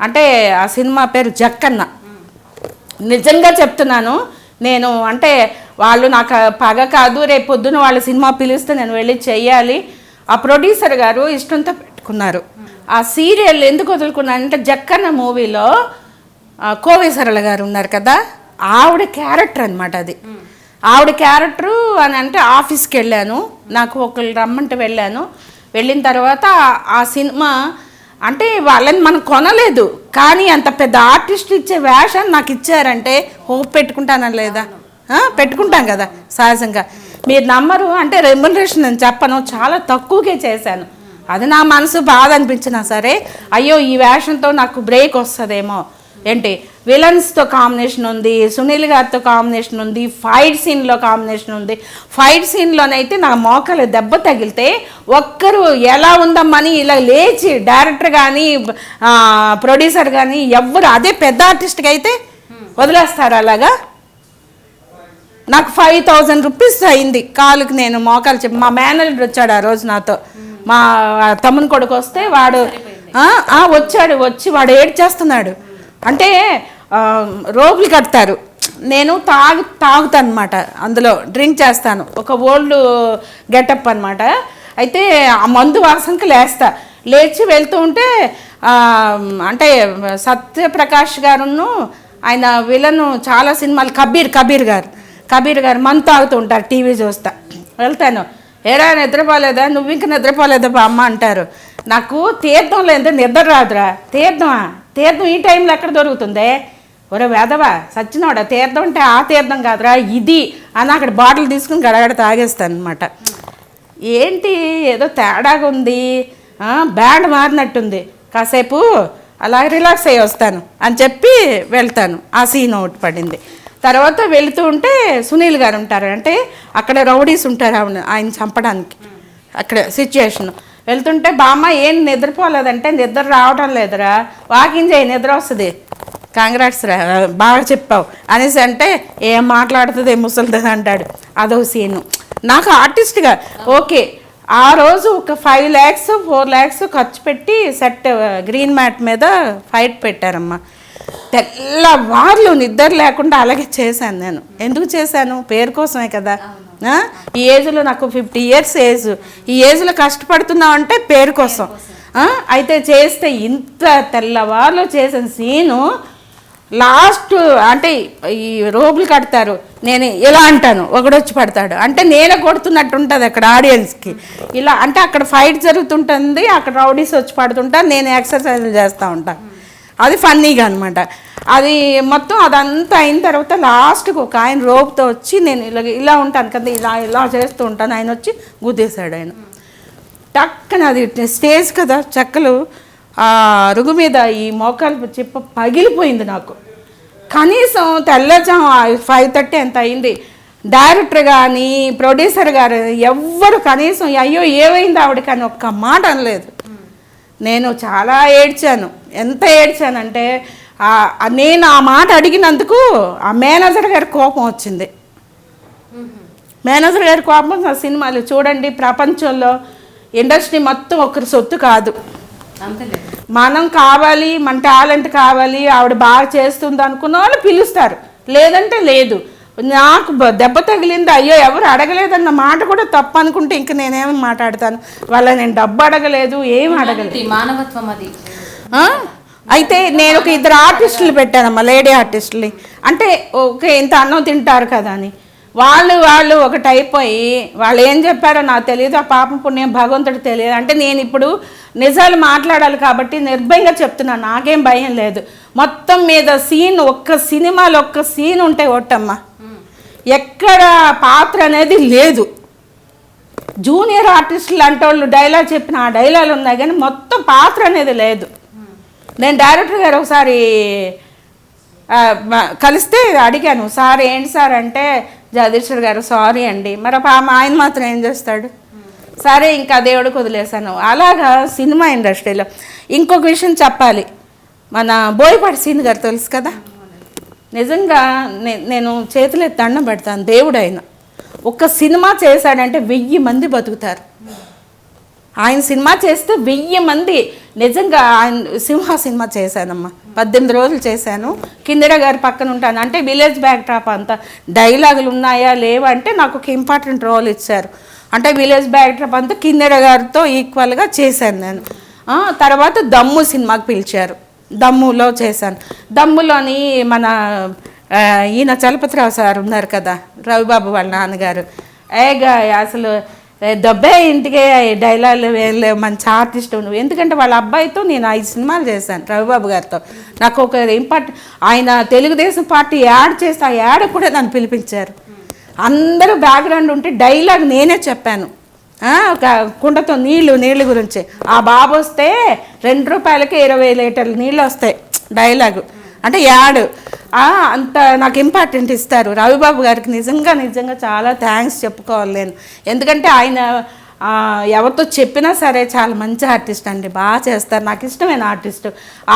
అంటే ఆ సినిమా పేరు జక్కన్న. నిజంగా చెప్తున్నాను నేను, అంటే వాళ్ళు నాకు పగ కాదు, రేపు పొద్దున వాళ్ళ సినిమా పిలిస్తే నేను వెళ్ళి చెయ్యాలి. ఆ ప్రొడ్యూసర్ గారు ఇష్టంతో పెట్టుకున్నారు. ఆ సీరియల్ ఎందుకు వదులుకున్నాను అంటే, జక్కన్న మూవీలో కోవి సరళ గారు ఉన్నారు కదా, ఆవిడ క్యారెక్టర్ అనమాట అది. ఆవిడ క్యారెక్టరు అని అంటే ఆఫీస్కి వెళ్ళాను, నాకు ఒకళ్ళు రమ్మంటే వెళ్ళాను. వెళ్ళిన తర్వాత ఆ సినిమా అంటే వాళ్ళని మనం కొనలేదు, కానీ అంత పెద్ద ఆర్టిస్ట్ ఇచ్చే వేషం నాకు ఇచ్చారంటే హోప్ పెట్టుకుంటానా లేదా? పెట్టుకుంటాం కదా సహజంగా. మీరు నమ్మరు, అంటే రెమ్యునరేషన్ అని చెప్పను, చాలా తక్కువకే చేశాను. అది నా మనసు బాధ అనిపించినా సరే, అయ్యో ఈ వేషంతో నాకు బ్రేక్ వస్తుందేమో. ఏంటి విలన్స్తో కాంబినేషన్ ఉంది, సునీల్ గారితో కాంబినేషన్ ఉంది, ఫైట్ సీన్లో కాంబినేషన్ ఉంది. ఫైట్ సీన్లోనైతే నా మోకాలు దెబ్బ తగిలితే ఒక్కరు ఎలా ఉందమ్మని ఇలా లేచి డైరెక్టర్ కానీ ప్రొడ్యూసర్ కానీ ఎవ్వరు, అదే పెద్ద ఆర్టిస్ట్కి అయితే వదిలేస్తారు అలాగా. నాకు 5,000 రూపీస్ అయింది కాలుకి, నేను మోకాలు చెప్పి. మా మేనేజర్ వచ్చాడు ఆ రోజు నాతో, మా తమ్ముని కొడుకు వస్తే వాడు వచ్చి వాడు ఏడ్చేస్తున్నాడు. అంటే రోగులు కడతారు, నేను తాగుతాను అనమాట, అందులో డ్రింక్ చేస్తాను, ఒక ఓల్డ్ గెటప్ అనమాట. అయితే ఆ మందు వాసనకి లేచి వెళ్తూ ఉంటే అంటే సత్యప్రకాష్ గారును ఆయన విలను చాలా సినిమాలు, కబీర్ గారు మందు తాగుతూ ఉంటారు, టీవీ చూస్తా వెళ్తాను. ఏరా నిద్రపోలేదా, నువ్వు ఇంకా నిద్రపోలేదా అమ్మ అంటారు. నాకు తీర్థంలో ఎంత నిద్ర రాదురా. తీర్థం ఈ టైంలో ఎక్కడ దొరుకుతుందే? ఒరే వేదవా సచ్చినోడా, తీర్థం అంటే ఆ తీర్థం కాదురా ఇది అని అక్కడ బాటిల్ తీసుకుని గడగడ తాగేస్తాను అనమాట. ఏంటి ఏదో తేడాగా ఉంది, బ్యాండ్ మారినట్టుంది, కాసేపు అలా రిలాక్స్ అయ్యి వస్తాను అని చెప్పి వెళ్తాను. ఆ సీన్ ఒకటి పడింది. తర్వాత వెళుతూ ఉంటే సునీల్ గారు ఉంటారు, అంటే అక్కడ రౌడీస్ ఉంటారు ఆయన చంపడానికి. అక్కడ సిచ్యుయేషన్ వెళ్తుంటే, బామ్మ ఏం నిద్రపోలేదంటే, నిద్ర రావడం లేదురా, వాకింగ్ చేయి నిద్ర వస్తుంది. కాంగ్రాట్స్ రా, బాగా చెప్పావు అనేసి అంటే, ఏం మాట్లాడుతుంది ముసలిది అంటాడు. అదో సీను. నాకు ఆర్టిస్ట్గా ఓకే, ఆ రోజు ఒక 5 lakhs 4 lakhs ఖర్చు పెట్టి సెట్ గ్రీన్ మ్యాట్ మీద ఫైట్ పెట్టారమ్మా. తెల్లవార్లు నిద్ర లేకుండా అలాగే చేశాను నేను. ఎందుకు చేశాను? పేరు కోసమే కదా. ఈ ఏజ్లో నాకు 50 years ఏజ్, ఈ ఏజ్లో కష్టపడుతున్నావు అంటే పేరు కోసం. అయితే చేస్తే ఇంత తెల్లవార్లు చేసిన సీను లాస్ట్, అంటే ఈ రోగులు కడతారు, నేను ఇలా అంటాను, ఒకడొచ్చి పడతాడు, అంటే నేనే కొడుతున్నట్టు ఉంటుంది అక్కడ ఆడియన్స్కి. ఇలా అంటే అక్కడ ఫైట్ జరుగుతుంటుంది, అక్కడ రౌడీస్ వచ్చి పడుతుంటారు, నేను ఎక్సర్సైజులు చేస్తూ ఉంటాను. అది ఫన్నీగా అనమాట. అది మొత్తం అదంతా అయిన తర్వాత లాస్ట్కి ఒక ఆయన రోప్తో వచ్చి, నేను ఇలా ఉంటాను కదా, ఇలా చేస్తూ ఉంటాను, ఆయన వచ్చి గుద్దేశాడు. ఆయన టక్కన, అది స్టేజ్ కదా, చెక్కలు అరుగు మీద ఈ మోకాలు చెప్ప పగిలిపోయింది నాకు. కనీసం తెల్లజాము 5:30 ఎంత అయింది. డైరెక్టర్ కానీ ప్రొడ్యూసర్ గారు ఎవ్వరు కనీసం అయ్యో ఏమైంది ఆవిడ కానీ ఒక్క మాట అనలేదు. నేను చాలా ఏడ్చాను. ఎంత ఏడ్చానంటే నేను ఆ మాట అడిగినందుకు ఆ మేనేజర్ గారి కోపం వచ్చింది. మేనేజర్ గారి కోపం ఆ సినిమాలు చూడండి, ప్రపంచంలో ఇండస్ట్రీ మొత్తం ఒకరి సొత్తు కాదు. మనం కావాలి, మన టాలెంట్ కావాలి, ఆవిడ బాగా చేస్తుంది అనుకున్న వాళ్ళు పిలుస్తారు, లేదంటే లేదు. నాకు దెబ్బ తగిలింది, అయ్యో ఎవరు అడగలేదన్న మాట కూడా తప్పు అనుకుంటే ఇంక నేనేమి మాట్లాడతాను. నేను డబ్బు అడగలేదు, ఏం అడగలేదు, మానవత్వం అది. అయితే నేను ఒక 2 ఆర్టిస్టులు పెట్టానమ్మా, లేడీ ఆర్టిస్టులు. అంటే ఓకే ఇంత అన్నం తింటారు కదా అని వాళ్ళు ఒకటి అయిపోయి వాళ్ళు ఏం చెప్పారో నాకు తెలియదు. ఆ పాపం పుణ్యం భగవంతుడు తెలియదు. అంటే నేను ఇప్పుడు నిజాలు మాట్లాడాలి కాబట్టి నిర్భయంగా చెప్తున్నాను, నాకేం భయం లేదు. మొత్తం మీద సీన్, ఒక్క సినిమాలో ఒక్క సీన్ ఉంటే ఒట్టమ్మా, ఎక్కడ పాత్ర అనేది లేదు. జూనియర్ ఆర్టిస్టులు అంటే వాళ్ళు డైలాగ్ చెప్పిన ఆ డైలాగులు ఉన్నాయి కానీ మొత్తం పాత్ర అనేది లేదు. నేను డైరెక్టర్ గారు ఒకసారి కలిస్తే అడిగాను, సార్ ఏంటి సార్ అంటే, జగదీశ్వర్ గారు సారీ అండి. మరి ఆయన మాత్రం ఏం చేస్తాడు, సరే ఇంకా దేవుడికి వదిలేశాను. అలాగా సినిమా ఇండస్ట్రీలో ఇంకొక విషయం చెప్పాలి. మన బోయపాటి సీన్ గారు తెలుసు కదా, నిజంగా నేను చేతులు దండం పెడతాను. దేవుడు ఆయన ఒక్క సినిమా చేశాడంటే 1000 మంది బతుకుతారు. ఆయన సినిమా చేస్తే 1000 మంది. నిజంగా ఆయన సింహ సినిమా చేశానమ్మా, 18 రోజులు చేశాను. కిందర గారి పక్కన ఉంటాను. అంటే విలేజ్ బ్యాక్ డ్రాప్ అంతా డైలాగులు ఉన్నాయా లేవా అంటే నాకు ఒక ఇంపార్టెంట్ రోల్ ఇచ్చారు. అంటే విలేజ్ బ్యాక్ డ్రాప్ అంతా కిందర గారితో ఈక్వల్గా చేశాను నేను. తర్వాత దమ్ము సినిమాకి పిలిచారు, దమ్ములో చేశాను. దమ్ములోని మన ఈయన చలపతిరావు సార్ ఉన్నారు కదా, రవిబాబు వాళ్ళ నాన్నగారు, ఏగా అసలు దెబ్బే ఇంటికే డైలాగులు వేయలేవు, మంచి ఆర్టిస్ట్ నువ్వు. ఎందుకంటే వాళ్ళ అబ్బాయితో నేను 5 సినిమాలు చేశాను రవిబాబు గారితో. నాకు ఒక ఇంపార్టెంట్, ఆయన తెలుగుదేశం పార్టీ యాడ్ చేస్తే ఆ యాడ్ కూడా నన్ను పిలిపించారు. అందరూ బ్యాక్గ్రౌండ్ ఉంటే డైలాగ్ నేనే చెప్పాను. ఒక కుండతో నీళ్ళు గురించి, ఆ బాబు వస్తే 2 రూపాయలకి 20 లీటర్లు నీళ్ళు వస్తాయి డైలాగు, అంటే యాడ్. అంత నాకు ఇంపార్టెంట్ ఇస్తారు. రవిబాబు గారికి నిజంగా చాలా థ్యాంక్స్ చెప్పుకోవాలి నేను. ఎందుకంటే ఆయన ఎవరితో చెప్పినా సరే చాలా మంచి ఆర్టిస్ట్ అండి, బాగా చేస్తారు. నాకు ఇష్టమైన ఆర్టిస్ట్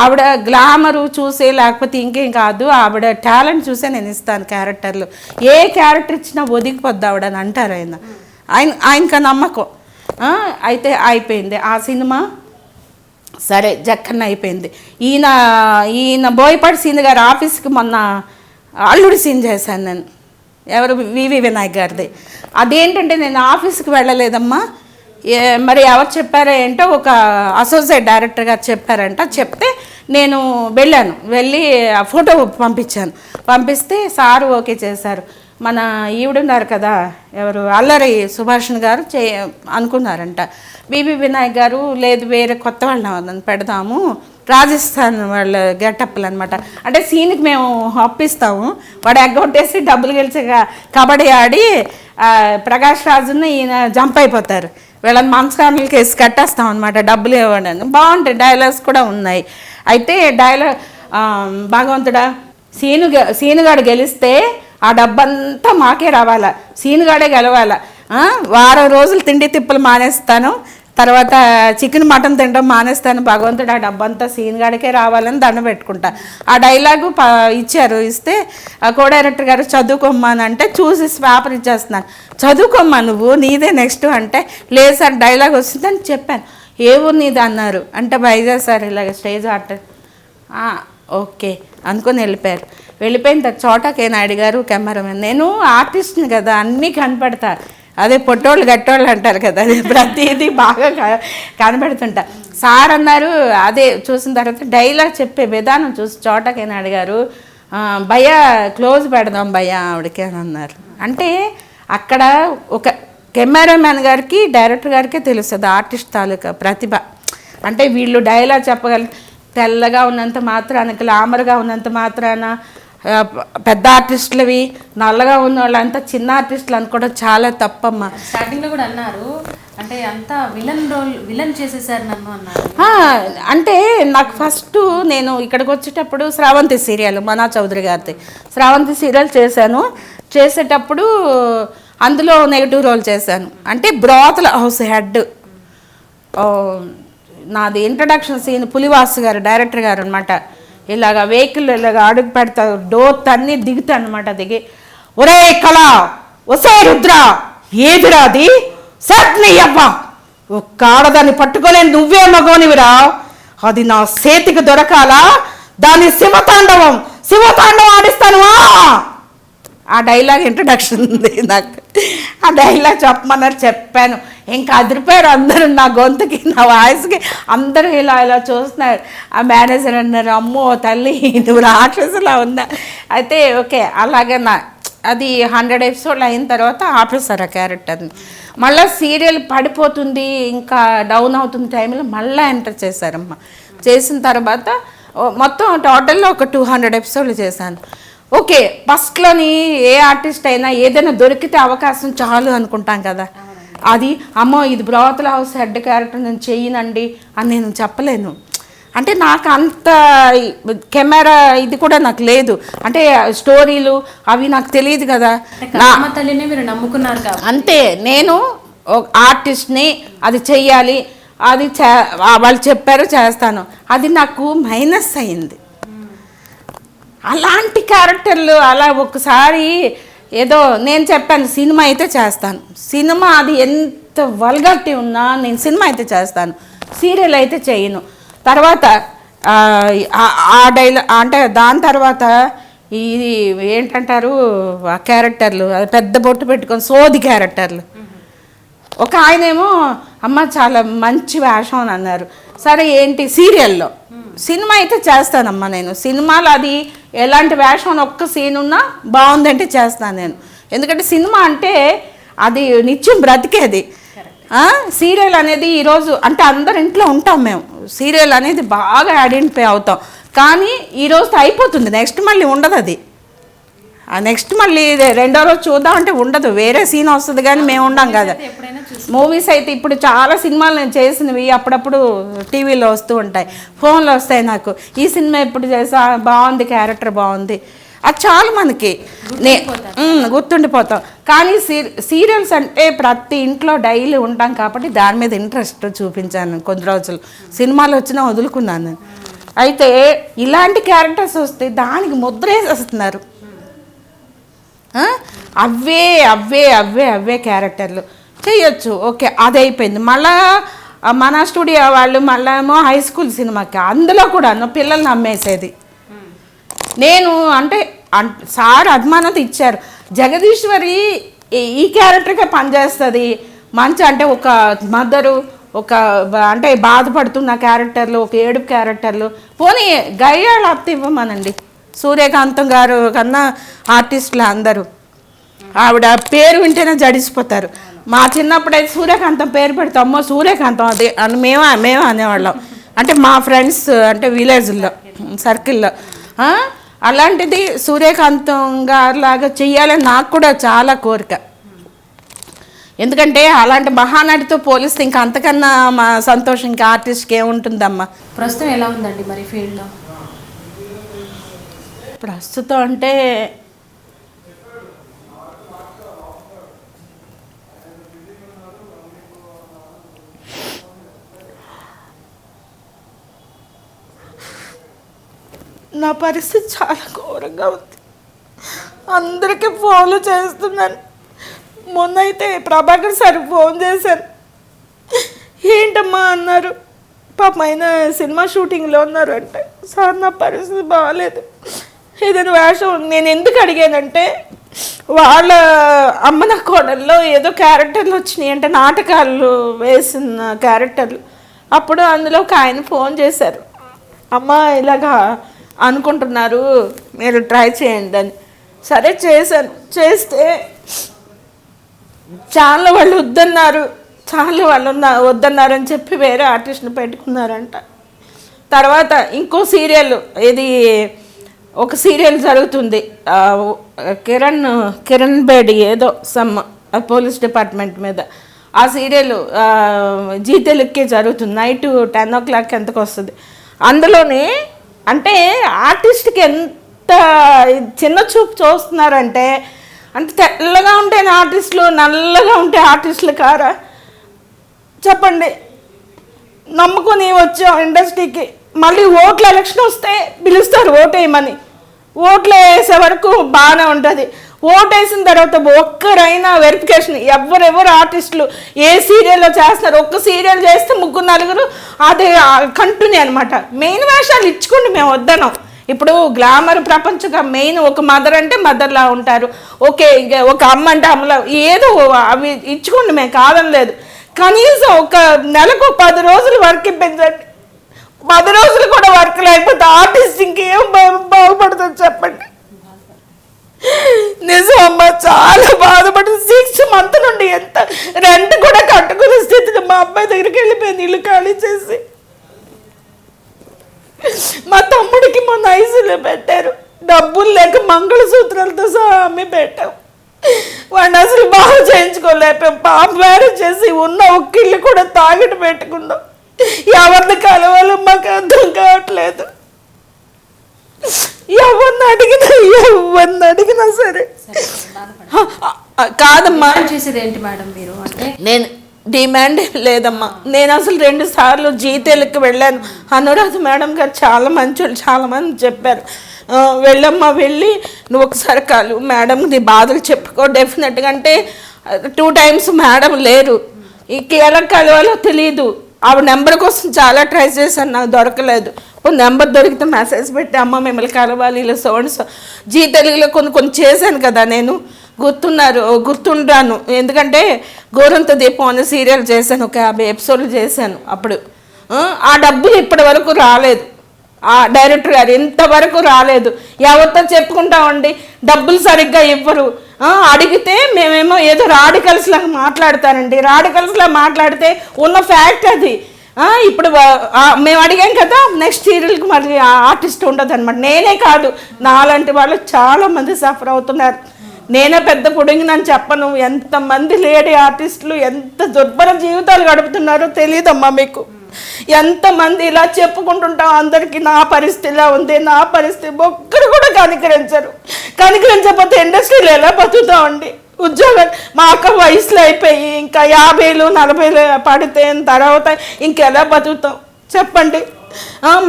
ఆవిడ. గ్లామరు చూసే లేకపోతే ఇంకేం కాదు, ఆవిడ టాలెంట్ చూసే నేను ఇస్తాను క్యారెక్టర్లు. ఏ క్యారెక్టర్ ఇచ్చినా ఒదిగిపోద్ది ఆవిడ అని అంటారు ఆయనకు నమ్మకం. అయితే అయిపోయింది ఆ సినిమా, సరే జక్కన్న అయిపోయింది. ఈయన బోయపాటి సీన్ గారి ఆఫీస్కి మొన్న అల్లుడి సీన్ చేశాను నేను, ఎవరు వివి వినాయక్ గారిది. అదేంటంటే నేను ఆఫీస్కి వెళ్ళలేదమ్మా, మరి ఎవరు చెప్పారో ఏంటో ఒక అసోసియేట్ డైరెక్టర్ గారు చెప్పారంట. చెప్తే నేను వెళ్ళి ఆ ఫోటో పంపిస్తే సారు ఓకే చేశారు. మన ఈవిడున్నారు కదా, ఎవరు అల్లరి సుభాషణ్ గారు అనుకున్నారంట. బీబీ వినాయక్ గారు లేదు వేరే కొత్త వాళ్ళని పెడదాము, రాజస్థాన్ వాళ్ళ గెటప్లు అనమాట. అంటే సీన్కి మేము అప్పిస్తాము, వాడు ఎగ్గొట్టేసి డబ్బులు గెలిచి కబడ్డీ ఆడి ప్రకాష్ రాజుని ఈయన జంప్ అయిపోతారు, వీళ్ళని మంచకాయలకి వేసి కట్టేస్తాం అనమాట, డబ్బులు ఇవ్వడానికి. బాగుంటాయి, డైలాగ్స్ కూడా ఉన్నాయి. అయితే భగవంతుడా సీనుగాడు గెలిస్తే ఆ డబ్బంతా మాకే రావాలా, సీనుగాడే గెలవాలా. వారం రోజులు తిండి తిప్పులు మానేస్తాను, తర్వాత చికెన్ మటన్ తినడం మానేస్తాను, భగవంతుడు ఆ డబ్బంతా సీన్గాడికే రావాలని దండం పెట్టుకుంటా. ఆ డైలాగు ఇస్తే కో డైరెక్టర్ గారు చదువుకోమ్మా అని అంటే చూసి పేపర్ ఇచ్చేస్తున్నాను, చదువుకోమ్మా నువ్వు నీదే నెక్స్ట్ అంటే, లేదు సార్ డైలాగ్ వస్తుందని చెప్పాను. ఏ ఊరు నీది అన్నారు. అంటే వైజాగ్ సార్, ఇలాగ స్టేజ్ ఆర్టర్. ఓకే అనుకొని వెళ్ళిపోయిన తర్వాత చోటకే నాయుడు గారు కెమెరామెన్. నేను ఆర్టిస్ట్ని కదా, అన్నీ కనపడతా. అదే పొట్టోళ్ళు గట్టోళ్ళు అంటారు కదా, అది ప్రతిదీ బాగా కనబడుతుంటా. సార్ అన్నారు, అదే చూసిన తర్వాత డైలాగ్ చెప్పే విధానం చూసి చోటకే నాయుడు గారు, భయ్యా క్లోజ్ పెడదాం భయ్యా ఆవిడకి అని అన్నారు. అంటే అక్కడ ఒక కెమెరామెన్ గారికి డైరెక్టర్ గారికే తెలుస్తుంది ఆర్టిస్ట్ తాలూకా ప్రతిభ. అంటే వీళ్ళు డైలాగ్ చెప్పగలరు. తెల్లగా ఉన్నంత మాత్రాన, గ్లామర్గా ఉన్నంత మాత్రాన పెద్ద ఆర్టిస్టులవి, నల్లగా ఉన్న వాళ్ళంతా చిన్న ఆర్టిస్టులు అనుకోవడం చాలా తప్పమ్మా. స్టార్టింగ్లో కూడా అన్నారు, అంటే అంతా విలన్ చేసేసారు నన్ను అన్నారు. అంటే నాకు ఫస్ట్ నేను ఇక్కడికి వచ్చేటప్పుడు శ్రావంతి సీరియల్, మనా చౌదరి గారిది శ్రావంతి సీరియల్ చేసేటప్పుడు అందులో నెగిటివ్ రోల్ చేశాను. అంటే బ్రోతల హౌస్ హెడ్, నాది ఇంట్రడక్షన్ సీన్ పులివాసు గారు డైరెక్టర్ గారు అనమాట. ఇలాగ వెహికల్ ఇలాగ అడుగు పెడతారు, డోర్ తన్ని దిగుతా అనమాట. దిగి ఒరే కళ ఒసే రుద్ర ఏదిరా అది సత్ని అవ్వ ఒక్క ఆడదాన్ని పట్టుకోలేని నువ్వే మగోనివిరా, అది నా చేతికి దొరకాలా, దాని శివతాండవం ఆడిస్తాను. ఆ డైలాగ్ ఇంట్రడక్షన్ ఉంది నాకు. ఆ డైలాగ్ చెప్పమన్నారు, చెప్పాను. ఇంకా అదిరిపోయారు అందరూ నా గొంతుకి, నా వాయిస్కి. అందరూ ఇలా చూస్తున్నారు. ఆ మేనేజర్ అన్నారు, అమ్మో తల్లి నువ్వు రాక్షసులా ఉన్నా. అయితే ఓకే అలాగే అది 100 ఎపిసోడ్లు అయిన తర్వాత ఆపేస్తారు ఆ క్యారెక్టర్ని. మళ్ళీ సీరియల్ పడిపోతుంది, ఇంకా డౌన్ అవుతున్న టైంలో మళ్ళీ ఎంటర్ చేశారమ్మ. చేసిన తర్వాత మొత్తం టోటల్లో ఒక 200 ఎపిసోడ్లు చేశాను. ఓకే, ఫస్ట్లోని ఏ ఆర్టిస్ట్ అయినా ఏదైనా దొరికితే అవకాశం చాలు అనుకుంటాం కదా. అది అమ్మో ఇది బ్రోతల హౌస్ హెడ్ క్యారెక్టర్ నేను చెయ్యనండి అని నేను చెప్పలేను. అంటే నాకు అంత కెమెరా ఇది కూడా నాకు లేదు, అంటే స్టోరీలు అవి నాకు తెలియదు కదా. తల్లిని మీరు నమ్ముకున్నారు కదా. అంతే, నేను ఆర్టిస్ట్ని అది చెయ్యాలి, అది వాళ్ళు చెప్పారు చేస్తాను. అది నాకు మైనస్ అయింది. అలాంటి క్యారెక్టర్లు అలా ఒకసారి ఏదో నేను చెప్పాను సినిమా అయితే చేస్తాను, సినిమా అది ఎంత వల్గారిటీ ఉన్నా నేను సినిమా అయితే చేస్తాను, సీరియల్ అయితే చేయను. తర్వాత ఆ డైలాగ్ అంటే దాని తర్వాత ఇది ఏంటంటారు ఆ క్యారెక్టర్లు, అది పెద్ద బొట్టు పెట్టుకొని సోది క్యారెక్టర్లు. ఒక ఆయనేమో అమ్మ చాలా మంచి వేషం అని అన్నారు. సరే ఏంటి సీరియల్లో, సినిమా అయితే చేస్తానమ్మా నేను. సినిమాలో అది ఎలాంటి వేషం అని ఒక్క సీన్ ఉన్నా బాగుందంటే చేస్తాను నేను. ఎందుకంటే సినిమా అంటే అది నిత్యం బ్రతికేది. సీరియల్ అనేది ఈరోజు అంటే అందరి ఇంట్లో ఉంటాం మేము, సీరియల్ అనేది బాగా ఐడెంటిఫై అవుతాం. కానీ ఈరోజు అయిపోతుంది, నెక్స్ట్ మళ్ళీ ఉండదు. అది నెక్స్ట్ మళ్ళీ రెండో రోజు చూద్దామంటే ఉండదు, వేరే సీన్ వస్తుంది కానీ మేము ఉండం కదా. మూవీస్ అయితే ఇప్పుడు చాలా సినిమాలు నేను చేసినవి అప్పుడప్పుడు టీవీలో వస్తూ ఉంటాయి, ఫోన్లో వస్తాయి నాకు. ఈ సినిమా ఎప్పుడు చేసా బాగుంది, క్యారెక్టర్ బాగుంది, అది చాలు మనకి గుర్తుండిపోతాం. కానీ సీరియల్స్ అంటే ప్రతి ఇంట్లో డైలీ ఉంటాం కాబట్టి దాని మీద ఇంట్రెస్ట్ చూపించాను కొన్ని రోజులు. సినిమాలు వచ్చినా వదులుకున్నాను నేను. అయితే ఇలాంటి క్యారెక్టర్స్ వస్తే దానికి ముద్ర వేసేస్తున్నారు. అవే అవే అవే అవే క్యారెక్టర్లు చేయొచ్చు. ఓకే, అది అయిపోయింది. మళ్ళా మన స్టూడియో వాళ్ళు మళ్ళీ ఏమో హై స్కూల్ సినిమాకి, అందులో కూడా పిల్లల్ని అమ్మేసేది. నేను అంటే సార్ అభిమానత ఇచ్చారు, జగదీశ్వరి ఈ క్యారెక్టర్కే పనిచేస్తుంది మంచి, అంటే ఒక మదరు, ఒక అంటే బాధపడుతున్న క్యారెక్టర్లు, ఒక ఏడుపు క్యారెక్టర్లు, పోనీ గయ్యాళ అత్త ఇవ్వమనండి. సూర్యకాంతం గారు కన్నా ఆర్టిస్టులు అందరూ ఆవిడ పేరు వింటేనే జడిసిపోతారు. మా చిన్నప్పుడైతే సూర్యకాంతం పేరు పెడితే అమ్మో సూర్యకాంతం అది అని మేమే అనేవాళ్ళం. అంటే మా ఫ్రెండ్స్ అంటే విలేజ్లో సర్కిల్లో. అలాంటిది సూర్యకాంతం గారిలాగా చెయ్యాలని నాకు కూడా చాలా కోరిక. ఎందుకంటే అలాంటి మహానటితో పోలిస్తే ఇంకా అంతకన్నా మా సంతోషం ఇంకా ఆర్టిస్ట్కి ఏముంటుందమ్మా. ప్రస్తుతం ఎలా ఉందండి మరి ఫీల్డ్లో? ప్రస్తుతం అంటే నా పరిస్థితి చాలా ఘోరంగా ఉంది. అందరికీ ఫోన్లు చేస్తున్నాను. మొన్నైతే ప్రభాకర్ సార్ ఫోన్ చేశాను, ఏంటమ్మా అన్నారు, పాపం ఆయన సినిమా షూటింగ్లో ఉన్నారు అంటే, సార్ నా పరిస్థితి బాగాలేదు, ఏదైనా వేషం. నేను ఎందుకు అడిగానంటే వాళ్ళ అమ్మ నా కోడల్లో ఏదో క్యారెక్టర్లు వచ్చినాయి అంటే నాటకాలు వేసిన క్యారెక్టర్లు. అప్పుడు అందులో ఒక ఆయన ఫోన్ చేశారు, అమ్మ ఇలాగా అనుకుంటున్నారు మీరు ట్రై చేయండి అని. సరే చేశాను. చేస్తే చాలా వాళ్ళు వద్దన్నారు, వద్దన్నారని చెప్పి వేరే ఆర్టిస్ట్ని పెట్టుకున్నారంట. తర్వాత ఇంకో సీరియల్, ఇది ఒక సీరియల్ జరుగుతుంది, కిరణ్ బేడి ఏదో సమ్ పోలీస్ డిపార్ట్మెంట్ మీద. ఆ సీరియల్ జీ తెలుగుకే జరుగుతుంది, నైట్ 10 o'clock ఎంతకు వస్తుంది. అందులోనే అంటే ఆర్టిస్ట్కి ఎంత చిన్న చూపు చూస్తున్నారంటే, అంటే తెల్లగా ఉంటే ఆర్టిస్టులు, నల్లగా ఉంటే ఆర్టిస్టులు కారా చెప్పండి. నమ్ముకొని వచ్చాం ఇండస్ట్రీకి. మళ్ళీ ఓట్ల ఎలక్షన్ వస్తే పిలుస్తారు ఓటేయమని. ఓట్లు వేసే వరకు బాగానే ఉంటుంది. ఓటేసిన తర్వాత ఒక్కరైనా వెరిఫికేషన్, ఎవరెవరు ఆర్టిస్టులు ఏ సీరియల్లో చేస్తున్నారు, ఒక్క సీరియల్ చేస్తే 3-4 అదే కంటిన్యూ అనమాట. మెయిన్ వేషాలు ఇచ్చుకోండి, మేము వద్దనం. ఇప్పుడు గ్లామర్ ప్రపంచంగా మెయిన్ ఒక మదర్ అంటే మదర్లా ఉంటారు, ఓకే, ఒక అమ్మ అంటే అమ్మలా, ఏదో అవి ఇచ్చుకోండి, మేము కాదని లేదు. కనీసం ఒక నెలకు 10 రోజులు వర్క్ ఇప్పించండి. 10 రోజులు కూడా వర్క్ లేకపోతే ఆర్టిస్ట్ ఇంకేం బాగుపడుతుంది చెప్పండి. నిజం అమ్మ, చాలా బాధపడుతుంది. 6 months నుండి ఎంత రెంట్ కూడా కట్టుకునే స్థితిలో మా అబ్బాయి దగ్గరికి వెళ్ళిపోయింది, ఇల్లు ఖాళీ చేసి. మా తమ్ముడికి మొన్న ఐసీలో పెట్టారు, డబ్బులు లేక మంగళసూత్రాలతో సహా అమ్మి పెట్టాం. వాడిని అసలు బాగా చేయించుకోలేకపోయాం. పాప మ్యారేజ్ చేసి ఉన్న ఒక్క ఇల్లు కూడా తాగిట పెట్టుకున్నాం. ఎవరిని కలవాలో మాకు అర్థం కావట్లేదు. ఎవరిని అడిగినా సరే కాదమ్మా. చేసేది ఏంటి మేడం మీరు? అంటే నేను డిమాండ్ లేదమ్మా. నేను అసలు 2 సార్లు జీతేలకు వెళ్ళాను. అనురాధ మేడం గారు చాలా మంచోళ్ళు, చాలామంది చెప్పారు, వెళ్ళమ్మా, వెళ్ళి నువ్వు ఒకసారి కాలు మేడం నీ బాధలు చెప్పుకో డెఫినెట్గా. అంటే 2 times మేడం లేరు, ఎలా కలవాలో తెలియదు. ఆవిడ నెంబర్ కోసం చాలా ట్రై చేశాను, నాకు దొరకలేదు. నెంబర్ దొరికితే మెసేజ్ పెట్టి అమ్మ మిమ్మల్ని కలవాలి ఇలా సో జీ తెలుగులో కొన్ని చేశాను కదా, నేను గుర్తుండాను. ఎందుకంటే గోరంత దీపం అనే సీరియల్ చేశాను, ఒక 50 episodes చేశాను అప్పుడు. ఆ డబ్బులు ఇప్పటి వరకు రాలేదు. ఆ డైరెక్టర్ గారు ఇంతవరకు రాలేదు. ఎవరితో చెప్పుకుంటామండి, డబ్బులు సరిగ్గా ఇవ్వరు. అడిగితే మేమేమో ఏదో రాడికల్స్ లాగా మాట్లాడతారండి. రాడికల్స్ లాగా మాట్లాడితే ఉన్న ఫ్యాక్ట్ అది. ఇప్పుడు మేము అడిగాం కదా, నెక్స్ట్ సీరియల్కి మరి ఆర్టిస్ట్ ఉండదు అనమాట. నేనే కాదు, నాలాంటి వాళ్ళు చాలామంది సఫర్ అవుతున్నారు. నేనే పెద్ద పుడింగినని చెప్పను. ఎంతమంది లేడీ ఆర్టిస్టులు ఎంత దుర్భర జీవితాలు గడుపుతున్నారో తెలియదమ్మా మీకు. ఎంతమంది ఇలా చెప్పుకుంటుంటాం అందరికీ నా పరిస్థితి ఇలా ఉంది, నా పరిస్థితి. ఒక్కరు కూడా కనికరించకపోతే ఇండస్ట్రీలో ఎలా బతుకుతామండి? ఉద్యోగాలు మా అక్క వయసులో అయిపోయి ఇంకా 50, 40 పడితే తర్వాత ఇంకెలా బతుకుతాం చెప్పండి?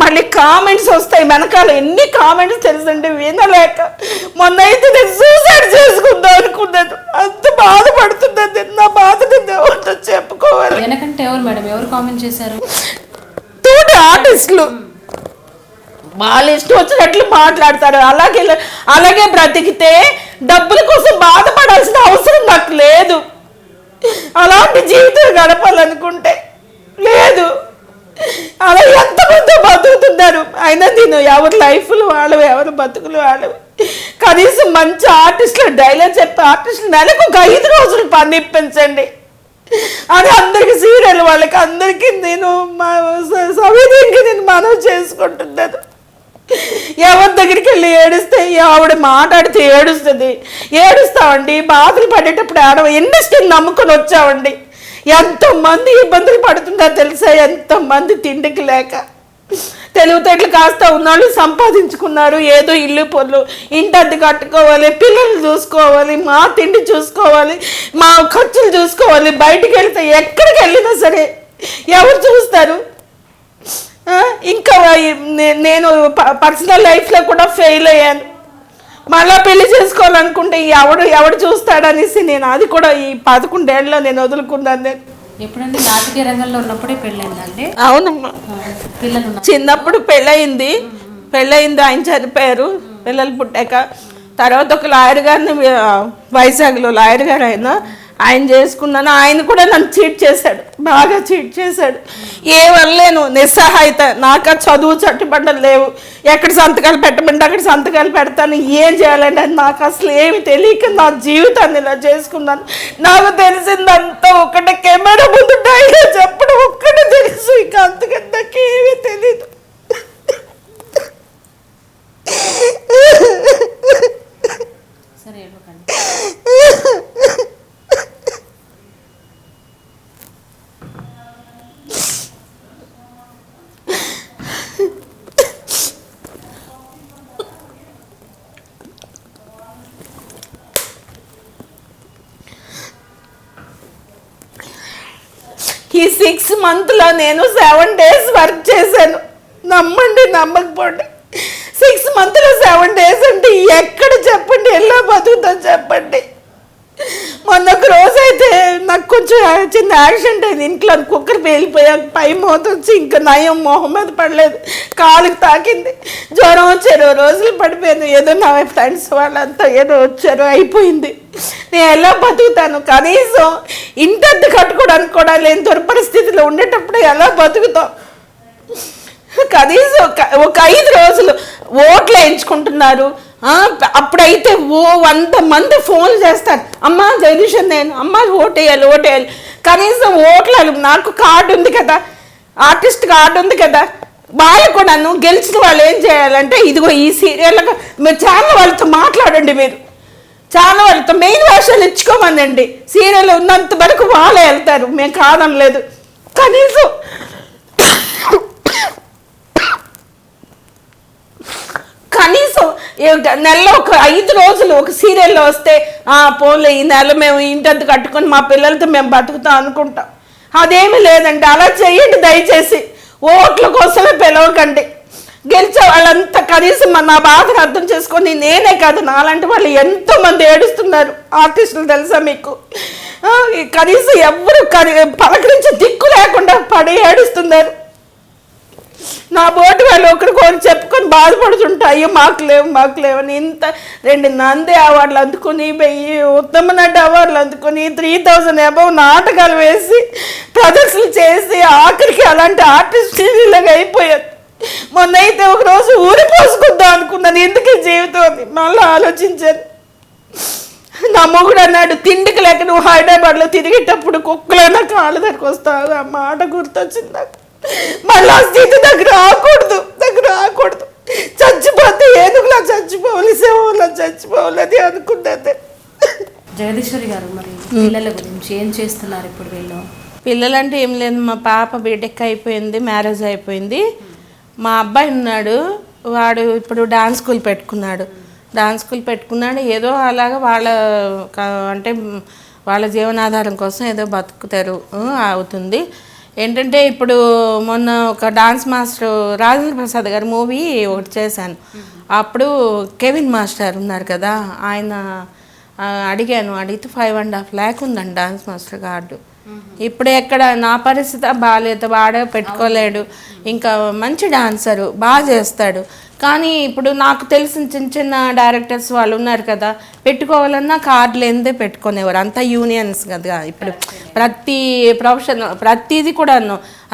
మళ్ళీ కామెంట్స్ వస్తాయి వెనకాల, ఎన్ని కామెంట్స్ తెలుసండి, వినలేక. మొన్న అయితే నేను సూసైడ్ చేసుకుందాం అనుకున్నాను, అంత బాధపడుతుంది. నా బాధని ఎవరితో చెప్పుకోవాలి? ఎందుకంటే ఎవరు కామెంట్ చేశారు? తోటి ఆర్టిస్టులు వాళ్ళు ఇష్టం వచ్చినట్లు మాట్లాడతారు. అలాగే బ్రతికితే డబ్బుల కోసం బాధపడాల్సిన అవసరం నాకు లేదు. అలాంటి జీవితం గడపాలనుకుంటే లేదు. అలా ఎంతమంది బతుకుతున్నారు. అయినా నేను ఎవరి లైఫ్లు వాళ్ళవి, ఎవరి బతుకులు వాళ్ళవి. కనీసం మంచి ఆర్టిస్టులు, డైలాగ్ చెప్పే ఆర్టిస్టులు నెలకు ఒక 5 రోజులు పని ఇప్పించండి అని అందరికి, సీరియల్ వాళ్ళకి అందరికీ నేను సవిధంగా నేను మనవి చేసుకుంటున్నాను. ఎవరి దగ్గరికి వెళ్ళి ఏడిస్తే ఆవిడ మాట్లాడితే ఏడుస్తామండి. బాధలు పడేటప్పుడు ఇండస్ట్రీని నమ్ముకొని వచ్చామండి. ఎంతమంది ఇబ్బందులు పడుతుందో తెలుసా? ఎంతమంది తిండికి లేక తెలివితేటలు కాస్త ఉన్నాళ్ళు సంపాదించుకున్నారు. ఏదో ఇల్లు పొల్లు, ఇంటి అద్దె కట్టుకోవాలి, పిల్లలు చూసుకోవాలి, మా తిండి చూసుకోవాలి, మా ఖర్చులు చూసుకోవాలి. బయటికి వెళ్తే ఎక్కడికి వెళ్ళినా సరే ఎవరు చూస్తారు? ఇంకా నేను పర్సనల్ లైఫ్లో కూడా ఫెయిల్ అయ్యాను. మళ్ళీ పెళ్లి చేసుకోవాలనుకుంటే ఎవడు చూస్తాడనేసి నేను అది కూడా ఈ 11 ఏళ్ళలో నేను వదులుకున్నాను. నేను ఎప్పుడంటే రాజకీయ రంగంలో ఉన్నప్పుడే పెళ్ళైందండి? అవునమ్మా, చిన్నప్పుడు పెళ్ళయింది. ఆయన చనిపోయారు పిల్లలు పుట్టాక. తర్వాత ఒక లాయర్ గారిని, వైజాగ్లో లాయర్ గారు ఆయన చేసుకున్నాను. ఆయన కూడా నన్ను చీట్ చేశాడు, బాగా చీట్ చేశాడు. ఏమనలేను, నిస్సహాయత. నాకు చదువు చట్టుబడ్డలు లేవు. ఎక్కడ సంతకాలు పెట్టమంటే అక్కడ సంతకాలు పెడతాను. ఏం చేయాలంటే అది నాకు అసలు ఏమి తెలియక నా జీవితాన్ని ఇలా చేసుకున్నాను. నాకు తెలిసిందంతా ఒకటే, కెమెరా ముందు డైలాగ్ చెప్పడం ఒక్కటే తెలుసు. ఇంకా అంతకంటే నాకు ఏమీ తెలీదు. సరే ఇవ్వకండి. ఈ 6 monthsలో నేను 7 days వర్క్ చేశాను. నమ్మండి నమ్మకపోండి, 6 monthsలో 7 days అంటే ఎక్కడ చెప్పండి, ఎలా బతుకుతాం చెప్పండి. మొన్న ఒక రోజు అయితే నాకు కొంచెం చిన్న యాక్సిడెంట్ అయింది ఇంట్లో, కుక్కర్ పేలిపోయాక పై మోత వచ్చి ఇంకా నయం మొహం మీద పడలేదు, కాలుకి తాకింది, జ్వరం వచ్చి 20 రోజులు పడిపోయాను. ఏదో నా ఫ్రెండ్స్ వాళ్ళంతా ఏదో వచ్చారు, అయిపోయింది. నేను ఎలా బతుకుతాను? కనీసం ఇంటద్దు కట్టుకోవడానికి కూడా లేని దుర్పరిస్థితిలో ఉండేటప్పుడు ఎలా బతుకుతాం? కనీసం ఒక 5 రోజులు ఓట్లు వేయించుకుంటున్నారు. అప్పుడైతే 100 మంది ఫోన్లు చేస్తారు, అమ్మ జగదీశన్ నేను, అమ్మ ఓటేయాలి. కనీసం ఓట్లు, నాకు కార్డు ఉంది కదా, ఆర్టిస్ట్ కార్డు ఉంది కదా, వాళ్ళు కూడా గెలిచిన వాళ్ళు ఏం చేయాలంటే ఇదిగో ఈ సీరియల్గా మీరు ఛానల్ వాళ్ళతో మాట్లాడండి, మీరు ఛానల్ వాళ్ళతో మెయిన్ వేషాలు ఇచ్చుకోమనండి, సీరియల్ ఉన్నంత వరకు వాళ్ళే వెళ్తారు, మేము కాదనలేదు. కనీసం నెలలో ఒక 5 రోజులు ఒక సీరియల్లో వస్తే పోలే ఈ నెల మేము ఇంటద్దు కట్టుకొని మా పిల్లలతో మేము బతుకుతాం అనుకుంటాం. అదేమీ లేదండి. అలా చేయండి దయచేసి, ఓట్ల కోసమే పిలవకండి. గెలిచే వాళ్ళంతా కనీసం నా బాధను అర్థం చేసుకొని, నేనే కాదు నాలాంటి వాళ్ళు ఎంతో మంది ఏడుస్తున్నారు, ఆర్టిస్టులు తెలుసా మీకు? కనీసం ఎవరు పలకరించి దిక్కు లేకుండా పడి ఏడుస్తున్నారు. నా బోటి వాళ్ళు ఒకరికొకరు చెప్పుకొని బాధపడుతుంటా, అయ్యో మాకు లేవు అని. ఇంత 2 నంది అవార్డులు అందుకొని, 1000 ఉత్తమ నటి అవార్డులు అందుకొని, 3000 అబౌవ్ నాటకాలు వేసి ప్రదర్శనలు చేసి ఆఖరికి అలాంటి ఆర్టిస్ట్ ఇలాగ అయిపోయారు. మొన్న అయితే ఒకరోజు ఊరి పోసుకుందాం అనుకున్నాను, ఎందుకు జీవితం అని మళ్ళీ ఆలోచించాను. నా మొగుడు అన్నాడు, తిండికి లేక నువ్వు హైదరాబాద్లో తిరిగేటప్పుడు కుక్కలైనా కాళ్ళ దగ్గరకు వస్తావు. ఆ మాట గుర్తొచ్చింది నాకు. మళ్ళీ ఆ స్థితి దగ్గర రాకూడదు. చచ్చిపోతే ఏనుగులా చచ్చిపోవాలి, సేవలా చచ్చిపోవాలి అది అనుకున్నది. జగదీశ్వరి గారు, మరి పిల్లల గురించి ఏం చేస్తున్నారు ఇప్పుడు వీళ్ళు? పిల్లలంటే ఏం లేదు, మా పాప బీటెక్ అయిపోయింది, మ్యారేజ్ అయిపోయింది. మా అబ్బాయి ఉన్నాడు, వాడు ఇప్పుడు డాన్స్ స్కూల్ పెట్టుకున్నాడు. ఏదో అలాగా వాళ్ళ జీవనాధారం కోసం ఏదో బతుకుతారు అవుతుంది. ఏంటంటే ఇప్పుడు మొన్న ఒక డాన్స్ మాస్టర్ రాజేంద్ర ప్రసాద్ గారి మూవీ ఒకటి చేశాను. అప్పుడు కెవిన్ మాస్టర్ ఉన్నారు కదా, ఆయన అడిగితే 5.5 lakh ఉందండి డాన్స్ మాస్టర్ కార్డు. ఇప్పుడు ఎక్కడ నా పరిస్థితి బాగాలేదు, వాడే పెట్టుకోలేడు. ఇంకా మంచి డాన్సరు, బాగా చేస్తాడు. కానీ ఇప్పుడు నాకు తెలిసిన చిన్న డైరెక్టర్స్ వాళ్ళు ఉన్నారు కదా, పెట్టుకోవాలన్నా కార్డులు ఎందే పెట్టుకునేవారు. అంతా యూనియన్స్ కదా ఇప్పుడు, ప్రతి ప్రొఫెషన్ ప్రతిదీ కూడా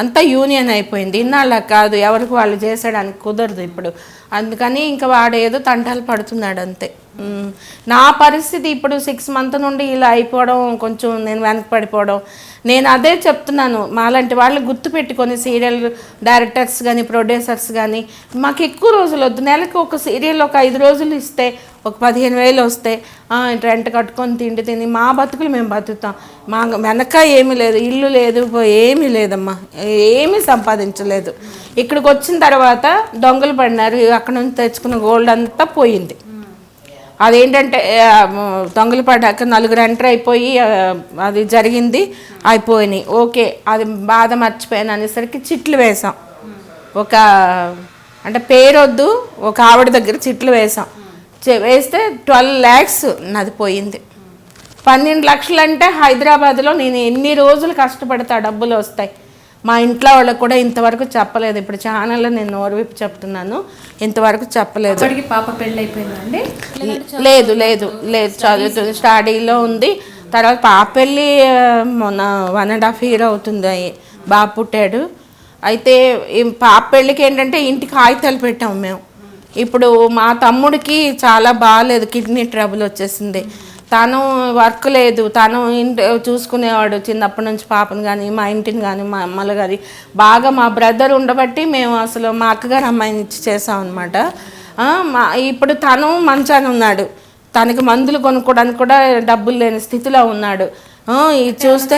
అంతా యూనియన్ అయిపోయింది. ఇన్నాళ్ళ కాదు, ఎవరికి వాళ్ళు చేసేయడానికి కుదరదు ఇప్పుడు. అందుకని ఇంకా వాడు ఏదో తంటాలు పడుతున్నాడు అంతే. నా పరిస్థితి ఇప్పుడు 6 months నుండి ఇలా అయిపోవడం, కొంచెం నేను వెనక్కి పడిపోవడం. నేను అదే చెప్తున్నాను, మాలాంటి వాళ్ళు గుర్తుపెట్టుకొని సీరియల్ డైరెక్టర్స్ కానీ ప్రొడ్యూసర్స్ కానీ, మాకు ఎక్కువ రోజులు వద్దు, నెలకు ఒక సీరియల్ ఒక 5 రోజులు ఇస్తే ఒక 15,000 వస్తే రెంట్ కట్టుకొని తిని మా బతుకులు మేము బతుకుతాం. మా వెనక ఏమీ లేదు, ఇల్లు లేదు, ఏమీ లేదమ్మా, ఏమీ సంపాదించలేదు. ఇక్కడికి వచ్చిన తర్వాత దొంగలు పడినారు, అక్కడ నుంచి తెచ్చుకున్న గోల్డ్ అంతా పోయింది. అదేంటంటే దొంగలు పడ్డాక 4 ఎంటర్ అయిపోయి అది జరిగింది, అయిపోయినాయి. ఓకే, అది బాధ మర్చిపోయాను అనేసరికి చిట్లు వేసాం. అంటే పేరొద్దు, ఒక ఆవిడ దగ్గర చిట్లు వేసాం. వేస్తే 12 lakhs నాది పోయింది. 12 లక్షలు అంటే హైదరాబాద్లో నేను ఎన్ని రోజులు కష్టపడతా డబ్బులు వస్తాయి. మా ఇంట్లో వాళ్ళకు కూడా ఇంతవరకు చెప్పలేదు. ఇప్పుడు ఛానల్లో నేను నోరు విప్పి చెప్తున్నాను, ఇంతవరకు చెప్పలేదు. పాప పెళ్ళి అయిపోయిందండి? లేదు చదువుతుంది, స్టడీలో ఉంది. తర్వాత పాప పెళ్ళి మొన్న 1.5 year అవుతుంది, బాబు పుట్టాడు. అయితే పాప పెళ్ళికి ఏంటంటే ఇంటికి కాగితాలు పెట్టాము మేము. ఇప్పుడు మా తమ్ముడికి చాలా బాగాలేదు, కిడ్నీ ట్రబుల్ వచ్చేసింది. తను వర్క్ లేదు, తను చూసుకునేవాడు చిన్నప్పటి నుంచి పాపను కానీ, మా ఇంటిని కానీ, మా అమ్మలు కానీ. బాగా మా బ్రదర్ ఉండబట్టి మేము అసలు మా అక్కగారు అమ్మాయిని ఇచ్చి చేసాం అనమాట. ఇప్పుడు తను మంచాన ఉన్నాడు, తనకి మందులు కొనుక్కోవడానికి కూడా డబ్బులు లేని స్థితిలో ఉన్నాడు. ఇది చూస్తే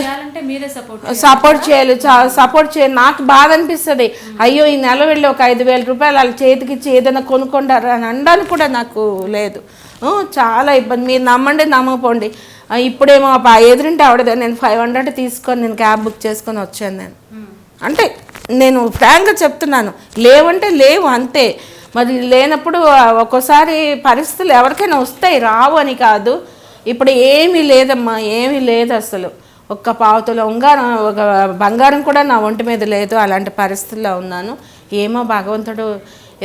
సపోర్ట్ చేయాలి. నాకు బాధ అనిపిస్తుంది, అయ్యో ఈ నెల వెళ్ళి ఒక 5,000 రూపాయలు వాళ్ళ చేతికి ఇచ్చి ఏదైనా కొనుక్కుంటారు అని అనడానికి కూడా నాకు లేదు. చాలా ఇబ్బంది. మీరు నమ్మండి నమ్మకపోండి, ఇప్పుడేమో ఎదురింటి ఆవిడ నేను 500 తీసుకొని నేను క్యాబ్ బుక్ చేసుకొని వచ్చాను నేను. అంటే నేను ఫ్రాంక్గా చెప్తున్నాను, లేవంటే లేవు అంతే. మరి లేనప్పుడు ఒక్కోసారి పరిస్థితులు ఎవరికైనా వస్తాయి, రావు అని కాదు. ఇప్పుడు ఏమీ లేదమ్మా, ఏమీ లేదు అసలు. ఒక్క పావుతుల ఉంగారం, ఒక బంగారం కూడా నా ఒంటి మీద లేదు. అలాంటి పరిస్థితుల్లో ఉన్నాను. ఏమో భగవంతుడు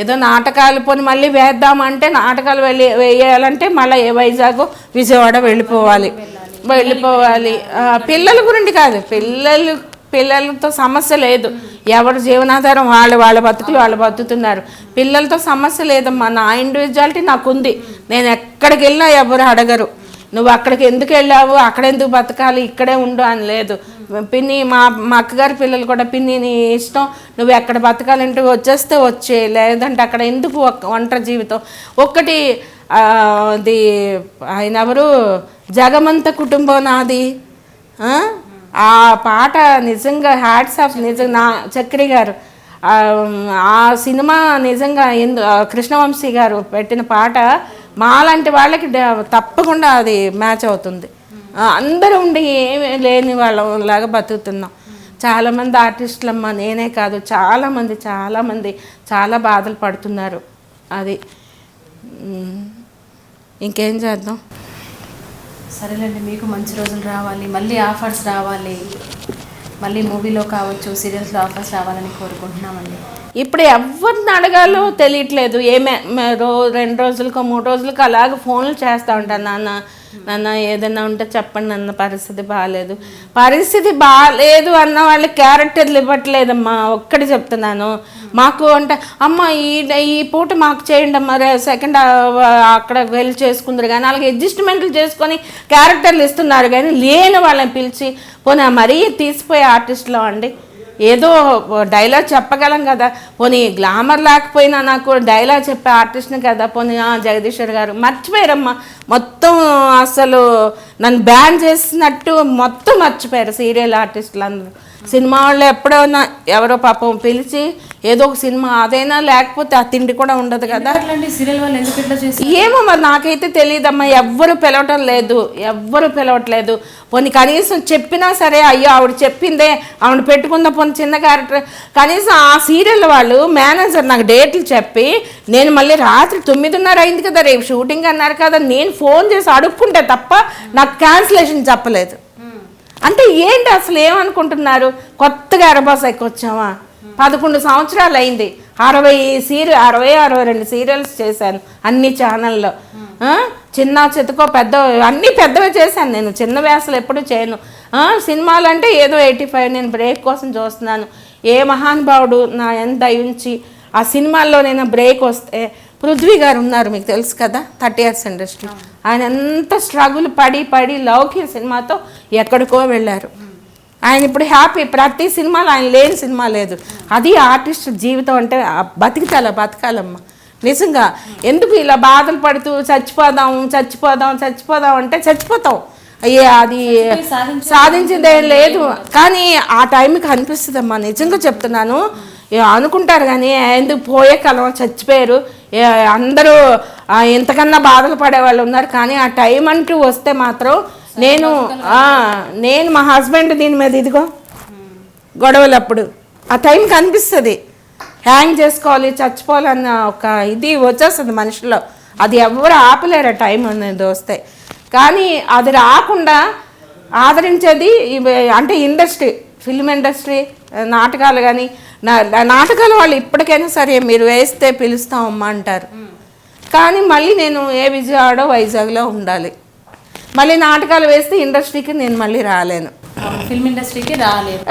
ఏదో నాటకాలు పోని మళ్ళీ వేద్దామంటే, నాటకాలు వేయాలంటే మళ్ళీ వైజాగ్ విజయవాడ వెళ్ళిపోవాలి. పిల్లల గురించి కాదు, పిల్లలతో సమస్య లేదు. ఎవరి జీవనాధారం వాళ్ళ బతుకులు వాళ్ళు బతుకుతున్నారు. పిల్లలతో సమస్య లేదమ్మా. నా ఇండివిజువాలిటీ నాకుంది. నేను ఎక్కడికి వెళ్ళినా ఎవరు అడగరు, నువ్వు అక్కడికి ఎందుకు వెళ్ళావు, అక్కడ ఎందుకు బతకాలి, ఇక్కడే ఉండు అని లేదు. పిన్ని మా అక్కగారి పిల్లలు కూడా, పిన్ని నీ ఇష్టం, నువ్వు ఎక్కడ బతకాలంటే వచ్చేస్తే వచ్చే, లేదంటే అక్కడ ఎందుకు ఒంటరి జీవితం. ఒక్కటి అది ఆయన ఎవరు, జగమంత కుటుంబం నాది, ఆ పాట నిజంగా హ్యాట్స్ ఆఫ్. నిజంగా నా చక్రి గారు ఆ సినిమా నిజంగా కృష్ణవంశీ గారు పెట్టిన పాట మాలాంటి వాళ్ళకి తప్పకుండా అది మ్యాచ్ అవుతుంది. అందరూ ఉండి ఏమీ లేని వాళ్ళలాగా బతుకుతున్నాం. చాలామంది ఆర్టిస్టులమ్మ, నేనే కాదు, చాలామంది చాలా బాధలు పడుతున్నారు. అది ఇంకేం చేద్దాం. సరేలేండి, మీకు మంచి రోజులు రావాలి, మళ్ళీ ఆఫర్స్ రావాలి, మళ్ళీ మూవీలో కావచ్చు, సీరియల్స్లో ఆఫర్స్ రావాలని కోరుకుంటున్నామండి. ఇప్పుడు ఎవరిని అడగాలో తెలియట్లేదు. 2 రోజులకో 3 రోజులకో అలాగ ఫోన్లు చేస్తూ ఉంటాను, నాన్న ఏదైనా ఉంటే చెప్పండి, నాన్న పరిస్థితి బాగాలేదు అన్న వాళ్ళకి క్యారెక్టర్లు ఇవ్వట్లేదమ్మా. ఒక్కటి చెప్తున్నాను, మాకు అంటే అమ్మ ఈ పూట మాకు చేయండి అమ్మ, సెకండ్ అక్కడ వెళ్ళి చేసుకుందరు కానీ అలాగే అడ్జస్ట్మెంట్లు చేసుకొని క్యారెక్టర్లు ఇస్తున్నారు. కానీ లేని వాళ్ళని పిలిచి పోనీ మరీ తీసిపోయే ఆర్టిస్టులో అండి, ఏదో డైలాగ్ చెప్పగలం కదా, పోనీ గ్లామర్ లేకపోయినా నాకు డైలాగ్ చెప్పే ఆర్టిస్ట్ని కదా. పోనీ జగదీశ్వర్ గారు మర్చిపోయారమ్మా, మొత్తం అసలు నన్ను బ్యాన్ చేసినట్టు మొత్తం మర్చిపోయారు సీరియల్ ఆర్టిస్టులు అందరూ. సినిమా వాళ్ళు ఎప్పుడైనా ఎవరో పాపం పిలిచి ఏదో ఒక సినిమా అదైనా, లేకపోతే ఆ తిండి కూడా ఉండదు కదా. ఏమో మరి నాకైతే తెలియదమ్మా, ఎవ్వరు పిలవట్లేదు. పోనీ కనీసం చెప్పినా సరే, అయ్యో ఆవిడ చెప్పిందే, ఆవిడ పెట్టుకుందా పోనీ చిన్న క్యారెక్టర్. కనీసం ఆ సీరియల్ వాళ్ళు మేనేజర్ నాకు డేట్లు చెప్పి, నేను మళ్ళీ రాత్రి 9:30 అయింది కదా, రేపు షూటింగ్ అన్నారు కదా, నేను ఫోన్ చేసి అడుక్కుంటే తప్ప నాకు క్యాన్సిలేషన్ చెప్పలేదు. అంటే ఏంటి అసలు ఏమనుకుంటున్నారు, కొత్తగా ఎరబాస్ ఎక్కొచ్చామా? 11 సంవత్సరాలు అయింది, 62 సీరియల్స్ చేశాను అన్ని ఛానల్లో. చిన్న చితకో పెద్ద అన్నీ పెద్దవే చేశాను నేను, చిన్న వ్యాసాలు ఎప్పుడు చేయను. సినిమాలు అంటే ఏదో 85 నేను బ్రేక్ కోసం చూస్తున్నాను. ఏ మహానుభావుడు నా ఎంత ఉంచి ఆ సినిమాల్లో నేను బ్రేక్ వస్తే, పృథ్వీ గారు ఉన్నారు మీకు తెలుసు కదా, 30 years ఇండస్ట్రీ, ఆయన ఎంత స్ట్రగుల్ పడి లౌక్య సినిమాతో ఎక్కడికో వెళ్ళారు. ఆయన ఇప్పుడు హ్యాపీ, ప్రతి సినిమాలో ఆయన లేని సినిమా లేదు. అది ఆర్టిస్ట్ జీవితం అంటే, బతకాలమ్మా నిజంగా. ఎందుకు ఇలా బాధలు పడుతూ చచ్చిపోదాం అంటే చచ్చిపోతాం, అయ్యే అది సాధించిందేం లేదు. కానీ ఆ టైంకి అనిపిస్తుందమ్మా, నిజంగా చెప్తున్నాను. అనుకుంటారు కానీ ఎందుకు పోయే కాలం, చచ్చిపోయారు, అందరూ ఇంతకన్నా బాధలు పడేవాళ్ళు ఉన్నారు. కానీ ఆ టైం అంటూ వస్తే మాత్రం నేను మా హస్బెండ్ దీని మీద ఇదిగో గొడవలు, అప్పుడు ఆ టైంకి అనిపిస్తుంది హ్యాంగ్ చేసుకోవాలి, చచ్చిపోవాలన్న ఒక ఇది వచ్చేస్తుంది మనుషుల్లో. అది ఎవరు ఆపలేరు ఆ టైం అనేది వస్తే. కానీ అది రాకుండా ఆదరించేది అంటే ఇండస్ట్రీ, ఫిల్మ్ ఇండస్ట్రీ, నాటకాలు. కానీ నాటకాలు వాళ్ళు ఇప్పటికైనా సరే మీరు వేస్తే పిలుస్తామమ్మా అంటారు. కానీ మళ్ళీ నేను విజయవాడ వైజాగ్లో ఉండాలి. మళ్ళీ నాటకాలు వేస్తే ఇండస్ట్రీకి నేను మళ్ళీ రాలేను, ఫిల్మ్ ఇండస్ట్రీకి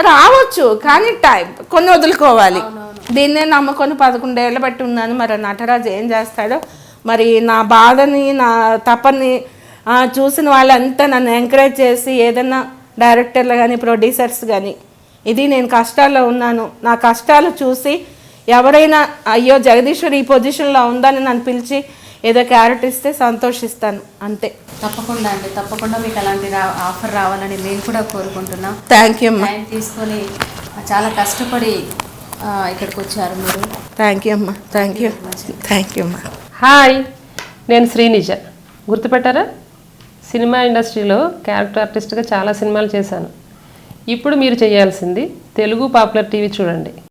రావచ్చు కానీ టైం కొన్ని వదులుకోవాలి. దీన్నే నమ్ముకొని 11 ఏళ్ళు బట్టి ఉన్నాను. మరి నటరాజు ఏం చేస్తాడో మరి. నా బాధని నా తపని చూసిన వాళ్ళంతా నన్ను ఎంకరేజ్ చేసి, ఏదన్నా డైరెక్టర్లు కానీ ప్రొడ్యూసర్స్ కానీ, ఇది నేను కష్టాల్లో ఉన్నాను, నా కష్టాలు చూసి ఎవరైనా అయ్యో జగదీశ్వరి ఈ పొజిషన్లో ఉందని నన్ను పిలిచి ఏదో క్యారెక్టర్ ఇస్తే సంతోషిస్తాను అంతే. తప్పకుండా అండి, తప్పకుండా మీకు అలాంటి ఆఫర్ రావాలని నేను కూడా కోరుకుంటున్నాను. థ్యాంక్ యూ అమ్మా. టైం తీసుకొని చాలా కష్టపడి ఇక్కడికి వచ్చారు మీరు. థ్యాంక్ యూ అమ్మా. థ్యాంక్ యూ అమ్మా. హాయ్, నేను శ్రీనిజ. గుర్తుపెట్టారా? సినిమా ఇండస్ట్రీలో క్యారెక్టర్ ఆర్టిస్ట్గా చాలా సినిమాలు చేశాను. ఇప్పుడు మీరు చేయాల్సింది తెలుగు పాపులర్ టీవీ చూడండి.